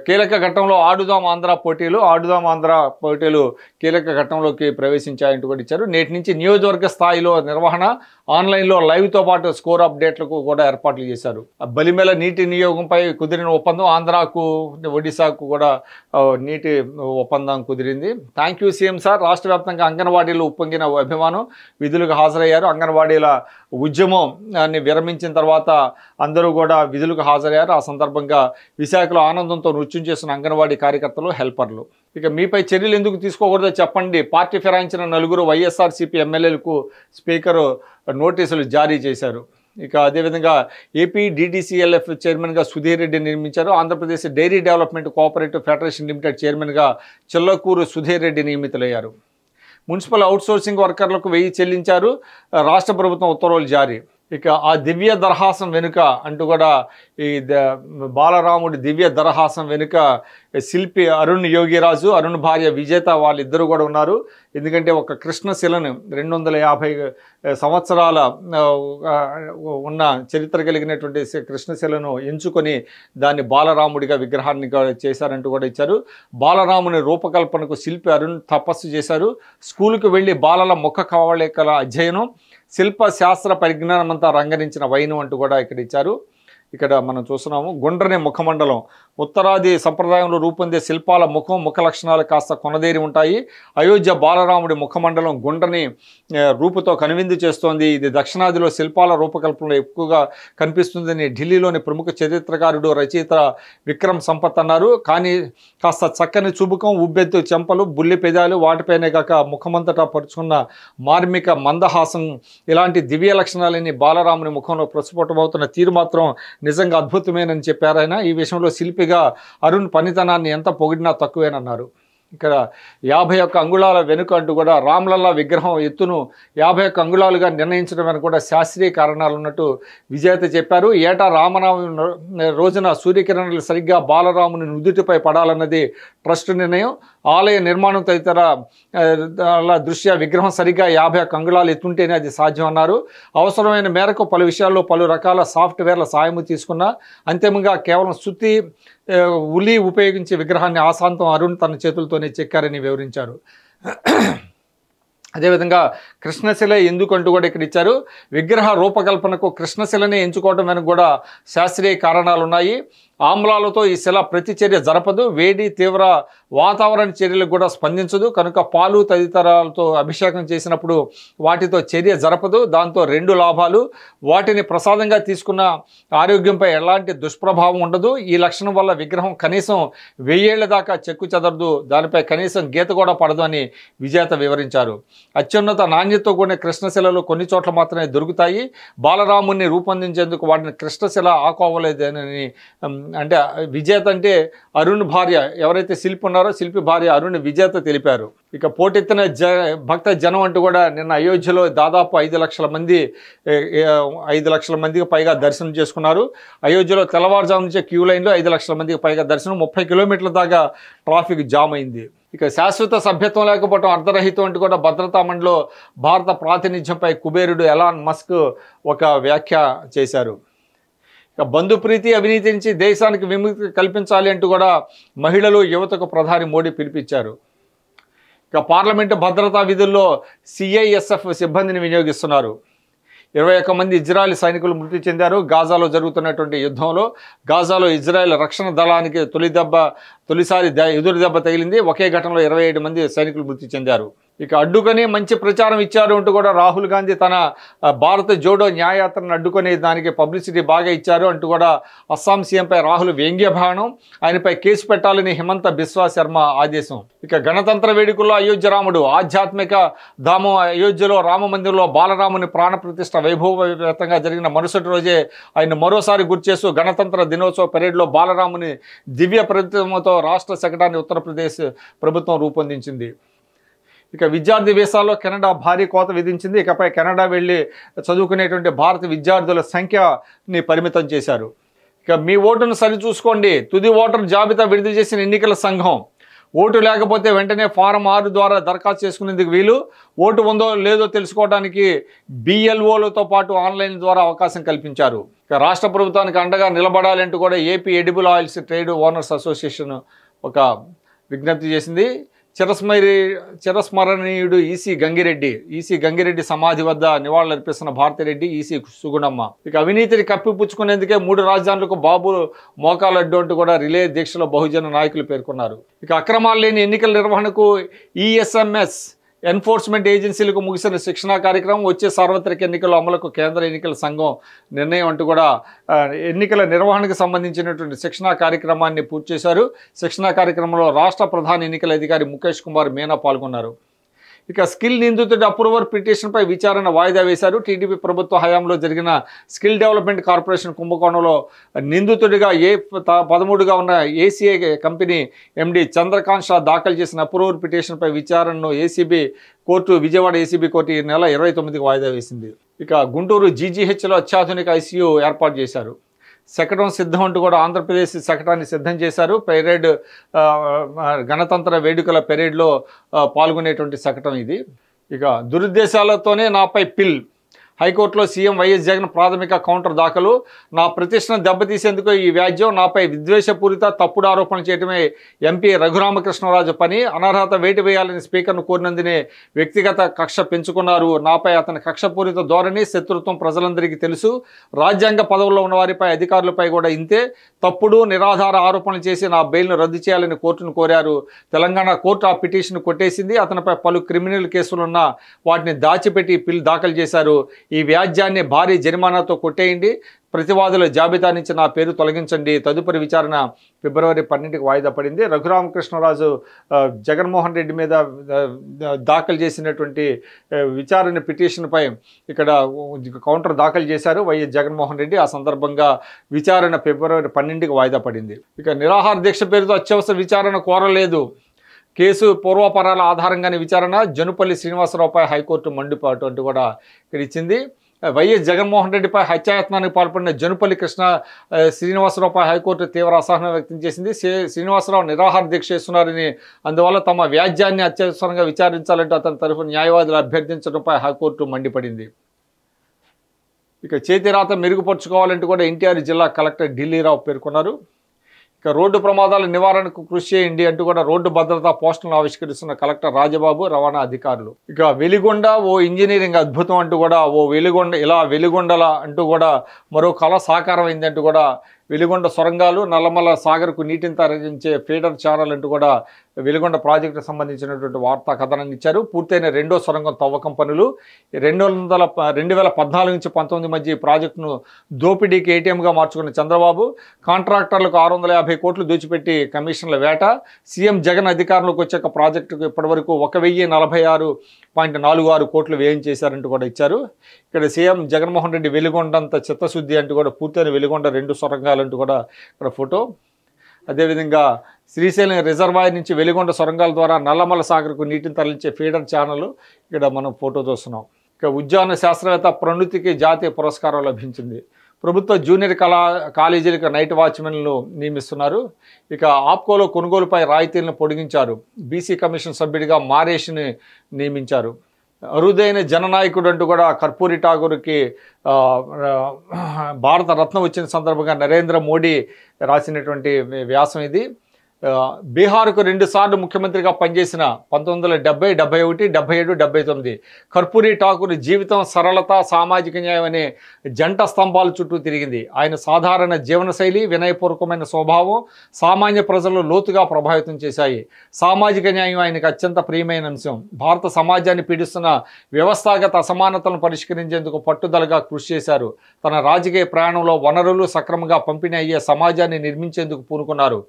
కీలక ఘట్టంలో ఆడుదాం ఆంధ్ర పోటీలు కీలక ఘట్టంలోకి ప్రవేశించాయంటూ కూడా ఇచ్చారు. నేటి నుంచి నియోజకవర్గ స్థాయిలో నిర్వహణ, ఆన్లైన్లో లైవ్తో పాటు స్కోర్ అప్డేట్లకు కూడా ఏర్పాట్లు చేశారు. బలిమెల నీటి నియోగంపై కుదిరిన ఒప్పందం, ఆంధ్రాకు ఒడిశాకు కూడా నీటి ఒప్పందం కుదిరింది. Thank you CM sir. రాష్ట్ర వ్యాప్తంగా అంగన్వాడీలు ఉప్పొంగిన అభిమానం, విధులకు హాజరయ్యారు. అంగన్వాడీల ఉద్యమాన్ని విరమించిన తర్వాత అందరూ కూడా విధులకు హాజరయ్యారు. ఆ సందర్భంగా విశాఖలో ఆనందంతో నృత్యం చేస్తున్న అంగన్వాడీ కార్యకర్తలు, హెల్పర్లు. ఇక మీపై చర్యలు ఎందుకు తీసుకోకూడదో చెప్పండి. పార్టీ ఫిరాయించిన 4 వైఎస్ఆర్సీపీ ఎమ్మెల్యేలకు స్పీకరు నోటీసులు జారీ చేశారు. ఇక అదేవిధంగా ఏపీ డీడీసీఎల్ఎఫ్ చైర్మన్గా సుధీర్ రెడ్డి నియమించారు. Andhra Pradesh dairy development cooperative federation limited చైర్మన్గా చిల్లకూరు సుధీర్ రెడ్డి నియమితులయ్యారు. మున్సిపల్ అవుట్సోర్సింగ్ వర్కర్లకు 1000 చెల్లించారు. రాష్ట్ర ప్రభుత్వం ఉత్తర్వులు జారీ. ఇక ఆ దివ్య దరహాసం వెనుక అంటూ కూడా ఈ బాలరాముడి దివ్య దరహాసం వెనుక శిల్పి అరుణ్ యోగిరాజు, అరుణ్ భార్య విజేత వాళ్ళిద్దరూ కూడా ఉన్నారు. ఎందుకంటే ఒక కృష్ణశిలను 250 సంవత్సరాల ఉన్న చరిత్ర కలిగినటువంటి కృష్ణశిలను ఎంచుకొని దాన్ని బాలరాముడిగా విగ్రహాన్ని చేశారంటూ కూడా ఇచ్చారు. బాలరాముని రూపకల్పనకు శిల్పి అరుణ్ తపస్సు చేశారు. స్కూలుకు వెళ్ళి బాలల ముఖ కవళికల అధ్యయనం, శిల్ప శాస్త్ర పరిజ్ఞానం అంతా రంగరించిన వైనం అంటూ కూడా ఇక్కడ ఇచ్చారు. ఇక్కడ మనం చూస్తున్నాము గుండ్రని ముఖమండలం. ఉత్తరాది సంప్రదాయంలో రూపొందే శిల్పాల ముఖ లక్షణాలు కాస్త కొనదేరి ఉంటాయి. అయోధ్య బాలరాముడి ముఖమండలం గుండ్రని రూపుతో కనువిందు చేస్తోంది. ఇది దక్షిణాదిలో శిల్పాల రూపకల్పనలో ఎక్కువగా కనిపిస్తుందని ఢిల్లీలోని ప్రముఖ చరిత్రకారుడు, రచయిత విక్రమ్ సంపత్ అన్నారు. కానీ కాస్త చక్కని చూపుకం, ఉబ్బెత్తు చెంపలు, బుల్లి పెదాలు, వాటిపైనే కాక ముఖమంతటా పరుచుకున్న మార్మిక మందహాసం, ఇలాంటి దివ్య లక్షణాలని బాలరాముని ముఖంలో ప్రస్ఫుటమవుతున్న తీరు మాత్రం నిజంగా అద్భుతమేనని చెప్పారు ఆయన. ఈ విషయంలో శిల్పిగా అరుణ్ పనితనాన్ని ఎంత పొగిడినా తక్కువేనన్నారు. ఇక్కడ 51 అంగుళాల వెనుక అంటూ కూడా రామ్లల్లా విగ్రహం ఎత్తును 51 అంగుళాలుగా నిర్ణయించడం వెనుక కూడా శాస్త్రీయ కారణాలు ఉన్నట్టు విజేత చెప్పారు. ఏటా రామనవమి రోజున సూర్యకిరణాలు సరిగ్గా బాలరాముని నుదుటిపై పడాలన్నది ట్రస్ట్ నిర్ణయం. ఆలయ నిర్మాణం తదితర దృష్ట్యా విగ్రహం సరిగ్గా 51 అంగుళాలు ఎత్తుంటేనే అది సాధ్యం అన్నారు. అవసరమైన మేరకు పలు విషయాల్లో పలు రకాల సాఫ్ట్వేర్ల సాయము తీసుకున్నా అంతిమంగా కేవలం శుద్ధి ఉలి ఉపయోగించి విగ్రహాన్ని ఆశాంతం అరుణ్ తన చేతులతోనే చెక్కారని వివరించారు. అదేవిధంగా కృష్ణశిల ఎందుకంటూ కూడా ఇక్కడ ఇచ్చారు. విగ్రహ రూపకల్పనకు కృష్ణశిలనే ఎంచుకోవడం వెనుక కూడా శాస్త్రీయ కారణాలు ఉన్నాయి. ఆమ్లాలతో ఈ శిల ప్రతిచర్య జరపదు, వేడి తీవ్ర వాతావరణ చర్యలకు కూడా స్పందించదు. కనుక పాలు తదితరాలతో అభిషేకం చేసినప్పుడు వాటితో చర్య జరపదు. దాంతో 2 లాభాలు. వాటిని ప్రసాదంగా తీసుకున్న ఆరోగ్యంపై ఎలాంటి దుష్ప్రభావం ఉండదు. ఈ లక్షణం వల్ల విగ్రహం కనీసం 1000 ఏళ్ల దాకా చెక్కు చెదరదు, దానిపై కనీసం గీత కూడా పడదు అని విజేత వివరించారు. అత్యున్నత నాణ్యతతో కూడిన కృష్ణశిలలు కొన్ని చోట్ల మాత్రమే దొరుకుతాయి. బాలరాముని రూపొందించేందుకు వాటిని కృష్ణశిల ఆకోవలేదని అంటే విజేత అంటే అరుణ్ భార్య, ఎవరైతే శిల్పి ఉన్నారో శిల్పి భార్య అరుణ్ విజేత తెలిపారు. ఇక పోటెత్తిన భక్త జనం అంటూ కూడా నిన్న అయోధ్యలో దాదాపు 5 లక్షల మందికి పైగా దర్శనం చేసుకున్నారు. అయోధ్యలో తెల్లవారుజాము నుంచే క్యూ లైన్లో 5 లక్షల మందికి పైగా దర్శనం, 30 కిలోమీటర్ల దాకా ట్రాఫిక్ జామ్ అయింది. ఇక శాశ్వత సభ్యత్వం లేకపోవడం అర్ధరహితం అంటూ కూడా భద్రతా మండలిలో భారత ప్రాతినిధ్యంపై కుబేరుడు ఎలాన్ మస్క్ ఒక వ్యాఖ్య చేశారు. ఇక బంధుప్రీతి, అవినీతి నుంచి దేశానికి విముక్తి కల్పించాలి అంటూ కూడా మహిళలు, యువతకు ప్రధాని మోడీ పిలిపించారు. ఇక పార్లమెంటు భద్రతా విధుల్లో సిఐఎస్ఎఫ్ సిబ్బందిని వినియోగిస్తున్నారు. 21 మంది ఇజ్రాయెల్ సైనికులు మృతి చెందారు. గాజాలో జరుగుతున్నటువంటి యుద్ధంలో గాజాలో ఇజ్రాయెల్ రక్షణ దళానికి తొలిసారి ఎదురు దెబ్బ తగిలింది. ఒకే ఘటనలో 27 మంది సైనికులు మృతి చెందారు. ఇక అడ్డుకొని మంచి ప్రచారం ఇచ్చారు అంటూ కూడా రాహుల్ గాంధీ తన భారత జోడో న్యాయయాత్రను అడ్డుకొని దానికి పబ్లిసిటీ బాగా ఇచ్చారు అంటూ కూడా అస్సాం సీఎంపై రాహుల్ వ్యంగ్యబాణం, ఆయనపై కేసు పెట్టాలని హిమంత బిశ్వా శర్మ ఆదేశం. ఇక గణతంత్ర వేడుకల్లో అయోధ్య రాముడు ఆధ్యాత్మిక ధామం అయోధ్యలో రామ మందిరంలో బాలరాముని ప్రాణప్రతిష్ఠ వైభవపేతంగా జరిగిన మరుసటి రోజే ఆయన మరోసారి గుర్తు చేస్తూ గణతంత్ర దినోత్సవ పరేడ్లో బాలరాముని దివ్య ప్రతిమతో రాష్ట్ర శకటాన్ని ఉత్తరప్రదేశ్ ప్రభుత్వం రూపొందించింది. ఇక విద్యార్థి వీసాల్లో కెనడా భారీ కోత విధించింది. ఇకపై కెనడా వెళ్ళి చదువుకునేటువంటి భారత విద్యార్థుల సంఖ్యని పరిమితం చేశారు. ఇక మీ ఓటును సరిచూసుకోండి. తుది ఓటర్ జాబితా విడుదల చేసిన ఎన్నికల సంఘం ఓటు లేకపోతే వెంటనే ఫారం 6 ద్వారా దరఖాస్తు చేసుకునేందుకు వీలు. ఓటు ఉందో లేదో తెలుసుకోవడానికి BLOలతో పాటు ఆన్లైన్ ద్వారా అవకాశం కల్పించారు. ఇక రాష్ట్ర ప్రభుత్వానికి అండగా నిలబడాలంటూ కూడా AP edible oils trade owners association ఒక విజ్ఞప్తి చేసింది. చిరస్మరణీయుడు ఈసీ గంగిరెడ్డి సమాధి వద్ద నివాళులర్పిస్తున్న భారతిరెడ్డి, ఈసీ సుగుణమ్మ. ఇక అవినీతిని కప్పిపుచ్చుకునేందుకే 3 రాజధానులకు బాబు మోకాలడ్డు అంటూ కూడా రిలే దీక్షలో బహుజన నాయకులు పేర్కొన్నారు. ఇక అక్రమాలు లేని ఎన్నికల నిర్వహణకు ESMS ఎన్ఫోర్స్మెంట్ ఏజెన్సీలకు ముగిసిన శిక్షణా కార్యక్రమం. వచ్చే సార్వత్రిక ఎన్నికల అమలుకు కేంద్ర ఎన్నికల సంఘం నిర్ణయం అంటూ కూడా ఎన్నికల నిర్వహణకు సంబంధించినటువంటి శిక్షణా కార్యక్రమాన్ని పూర్తి చేశారు. శిక్షణా కార్యక్రమంలో రాష్ట్ర ప్రధాన ఎన్నికల అధికారి ముఖేష్ కుమార్ మీనా పాల్గొన్నారు. ఇక స్కిల్ నిందితుడి అప్రూవర్ పిటిషన్పై విచారణ వాయిదా వేశారు. టీడీపీ ప్రభుత్వ హయాంలో జరిగిన స్కిల్ డెవలప్మెంట్ కార్పొరేషన్ కుంభకోణంలో నిందితుడిగా A13గా ఉన్న ACA company MD Chandrakant Shah దాఖలు చేసిన అప్రూవర్ పిటిషన్పై విచారణను విజయవాడ ఏసీబీ కోర్టు ఈ నెల 29కి వాయిదా వేసింది. ఇక గుంటూరు GGHలో అత్యాధునిక ICU ఏర్పాటు చేశారు. శకటం సిద్ధం అంటూ కూడా ఆంధ్రప్రదేశ్ శకటాన్ని సిద్ధం చేశారు. పెరేడ్ గణతంత్ర వేడుకల పెరేడ్లో పాల్గొనేటువంటి శకటం ఇది. ఇక దురుద్దేశాలతోనే నాపై పిల్. హైకోర్టులో సీఎం వైఎస్ జగన్ ప్రాథమిక కౌంటర్ దాఖలు. నా ప్రతిష్టను దెబ్బతీసేందుకు ఈ వ్యాజ్యం, నాపై విద్వేషపూరిత తప్పుడు ఆరోపణలు చేయడమే ఎంపీ రఘురామకృష్ణరాజు పని. అనర్హత వేటు వేయాలని స్పీకర్ను కోరినందునే వ్యక్తిగత కక్ష పెంచుకున్నారు. నాపై అతని కక్షపూరిత ధోరణి, శత్రుత్వం ప్రజలందరికీ తెలుసు. రాజ్యాంగ పదవుల్లో ఉన్న వారిపై, అధికారులపై కూడా ఇంతే. తప్పుడు నిరాధార ఆరోపణలు చేసి నా బెయిల్ను రద్దు చేయాలని కోర్టును కోరారు. తెలంగాణ కోర్టు ఆ పిటిషన్ కొట్టేసింది. అతనిపై పలు క్రిమినల్ కేసులున్నా వాటిని దాచిపెట్టి పిల్ దాఖలు చేశారు. ఈ వ్యాజ్యాన్ని భారీ జరిమానాతో కొట్టేయండి. ప్రతివాదుల జాబితా నుంచి నా పేరు తొలగించండి. తదుపరి విచారణ ఫిబ్రవరి 12కి వాయిదా పడింది. రఘురామకృష్ణరాజు జగన్మోహన్ రెడ్డి మీద దాఖలు చేసినటువంటి విచారణ పిటిషన్పై ఇక్కడ కౌంటర్ దాఖలు చేశారు వైఎస్ జగన్మోహన్ రెడ్డి. ఆ సందర్భంగా విచారణ ఫిబ్రవరి 12కి వాయిదా పడింది. ఇక నిరాహార దీక్ష పేరుతో అత్యవసర విచారణ కోరలేదు. కేసు పూర్వాపరాల ఆధారంగానే విచారణ. జనుపల్లి శ్రీనివాసరావుపై హైకోర్టు మండిపాటు అంటూ కూడా ఇక్కడ ఇచ్చింది. వైఎస్ జగన్మోహన్ రెడ్డిపై హత్యాయత్నానికి పాల్పడిన జనుపల్లి శ్రీనివాసరావుపై హైకోర్టు తీవ్ర అసహనం వ్యక్తం చేసింది. శ్రీనివాసరావు నిరాహార దీక్ష చేస్తున్నారని, అందువల్ల తమ వ్యాజ్యాన్ని అత్యవసరంగా విచారించాలంటూ అతని తరఫున న్యాయవాదులు అభ్యర్థించడంపై హైకోర్టు మండిపడింది. ఇక చేతిరాత మెరుగుపరుచుకోవాలంటూ కూడా ఎన్టీఆర్ జిల్లా కలెక్టర్ ఢిల్లీరావు పేర్కొన్నారు. ఇక రోడ్డు ప్రమాదాల నివారణకు కృషి చేయండి అంటూ కూడా రోడ్డు భద్రతా పోస్టులను ఆవిష్కరిస్తున్న కలెక్టర్ రాజబాబు, రవాణా అధికారులు. ఇక వెలిగొండ ఓ ఇంజనీరింగ్ అద్భుతం అంటూ కూడా వెలిగొండల అంటూ కూడా మరో కళ సాకారం అయింది అంటూ కూడా వెలిగొండ సొరంగాలు, నల్లమల సాగర్కు నీటిని తరలించే ఫీడర్ ఛానల్ అంటూ కూడా వెలిగొండ ప్రాజెక్టుకు సంబంధించినటువంటి వార్తా కథనాన్ని ఇచ్చారు. పూర్తయిన 2వ సొరంగం తవ్వకం పనులు 2014 నుంచి 19 మధ్య ఈ ప్రాజెక్టును దోపిడీకి ATMగా మార్చుకున్న చంద్రబాబు, కాంట్రాక్టర్లకు 650 కోట్లు దోచిపెట్టి కమిషన్ల వేట. సీఎం జగన్ అధికారంలోకి వచ్చాక ప్రాజెక్టుకు ఇప్పటివరకు 1046.46 కోట్లు వ్యయం చేశారంటూ కూడా ఇచ్చారు. ఇక్కడ సీఎం జగన్మోహన్ రెడ్డి వెలిగొండంత చిత్తశుద్ధి అంటూ కూడా పూర్తయిన వెలిగొండ 2 సొరంగాలంటూ కూడా ఇక్కడ ఫోటో. అదేవిధంగా శ్రీశైలం రిజర్వాయర్ నుంచి వెలిగొండ సొరంగాల ద్వారా నల్లమల సాగర్కు నీటిని తరలించే ఫీడర్ ఛానల్ ఇక్కడ మనం ఫోటో చూస్తున్నాం. ఇక ఉద్యాన శాస్త్రవేత్త ప్రణుతికి జాతీయ పురస్కారం లభించింది. ప్రభుత్వ జూనియర్ కాలేజీలకు నైట్ వాచ్మెన్లు నియమిస్తున్నారు. ఇక ఆప్కోలో కొనుగోలుపై రాయితీలను పొడిగించారు. బీసీ కమిషన్ సభ్యుడిగా మారేష్ని నియమించారు. అరుదైన జననాయకుడు అంటూ కూడా కర్పూరి ఠాగూర్కి భారత రత్న వచ్చిన సందర్భంగా నరేంద్ర మోడీ రాసినటువంటి వ్యాసం ఇది. బీహార్కు 2 సార్లు ముఖ్యమంత్రిగా పనిచేసిన 1970, 71, 77, 79 కర్పూరి ఠాకూర్ జీవితం సరళత, సామాజిక న్యాయం అనే జంట స్తంభాల చుట్టూ తిరిగింది. ఆయన సాధారణ జీవనశైలి, వినయపూర్వకమైన స్వభావం సామాన్య ప్రజలను లోతుగా ప్రభావితం చేశాయి. సామాజిక న్యాయం ఆయనకు అత్యంత ప్రియమైన అంశం. భారత సమాజాన్ని పీడిస్తున్న వ్యవస్థాగత అసమానతలను పరిష్కరించేందుకు పట్టుదలగా కృషి చేశారు. తన రాజకీయ ప్రయాణంలో వనరులు సక్రమంగా పంపిణీ అయ్యే సమాజాన్ని నిర్మించేందుకు పూనుకున్నారు.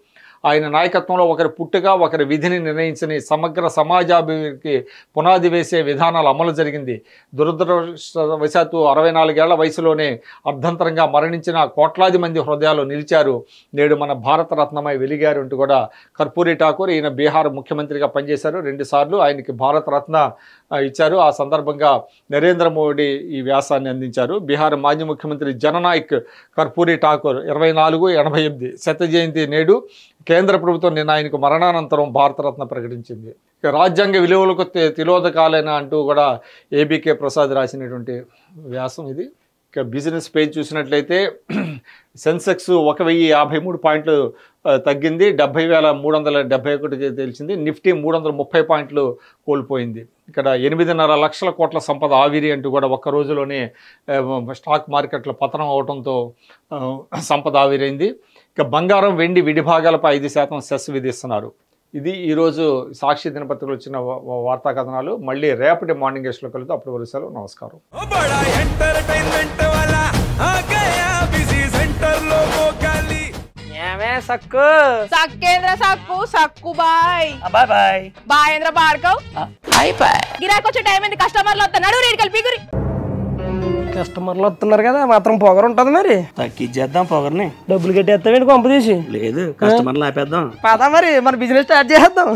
ఆయన నాయకత్వంలో ఒకరి పుట్టుక, ఒకరి విధిని నిర్ణయించని సమగ్ర సమాజాభివృద్ధికి పునాది వేసే విధానాలు అమలు జరిగింది. దురదృష్టవశాత్తు 64 ఏళ్ల వయసులోనే అర్ధంతరంగా మరణించిన కోట్లాది మంది హృదయాలు నిలిచారు. నేడు మన భారతరత్నమై వెలిగారు అంటూ కూడా కర్పూరి ఠాకూర్, ఈయన బీహార్ ముఖ్యమంత్రిగా పనిచేశారు. 2 సార్లు ఆయనకి భారతరత్న ఇచ్చారు. ఆ సందర్భంగా నరేంద్ర మోడీ ఈ వ్యాసాన్ని అందించారు. బీహార్ మాజీ ముఖ్యమంత్రి జననాయక్ కర్పూరి ఠాకూర్ 24, 88 శత జయంతి నేడు. కేంద్ర ప్రభుత్వం నిన్న ఆయనకు మరణానంతరం భారతరత్న ప్రకటించింది. రాజ్యాంగ విలువలకు తిలోదకాలైన అంటూ కూడా ఏబీకే ప్రసాద్ రాసినటువంటి వ్యాసం ఇది. ఇక బిజినెస్ పేజ్ చూసినట్లయితే సెన్సెక్స్ 1053 పాయింట్లు తగ్గింది, 70,371కి తెలిసింది. నిఫ్టీ 330 పాయింట్లు కోల్పోయింది. ఇక్కడ 8.5 లక్షల కోట్ల సంపద ఆవిరి అంటూ కూడా ఒక్క రోజులోనే స్టాక్ మార్కెట్లో పతనం అవడంతో సంపద ఆవిరైంది. ఇక బంగారం, వెండి విడిభాగాలపై 5% సెస్ విధిస్తున్నారు. ఇది ఈరోజు సాక్షి దినపత్రికలు వచ్చిన వార్తా కథనాలు. మళ్ళీ రేపటి మార్నింగ్ గెస్ట్లో కలుగుతూ అప్పుడు వరుసలు. నమస్కారం. సక్కు సక్కేంద్ర సక్కు సక్కు బాయ్ బాయ్ బాయ్ బాయేంద్ర భార్గవ్ బాయ్ బాయ్. గిరాకి వచ్చే టైం ఏంది? కస్టమర్లు వస్తున్నాడు, రేటు కలిపి గురి. కస్టమర్లు వస్తున్నారు కదా, మాత్రం పొగరు ఉంటది. మరి తగ్గిచ్చేద్దాం పొగర్ని. డబ్బులు కట్టేస్తామేంటి కొంప తీసి? లేదు, కస్టమర్లు ఆపేద్దాం. పదా మరి మన బిజినెస్ స్టార్ట్ చేద్దాం.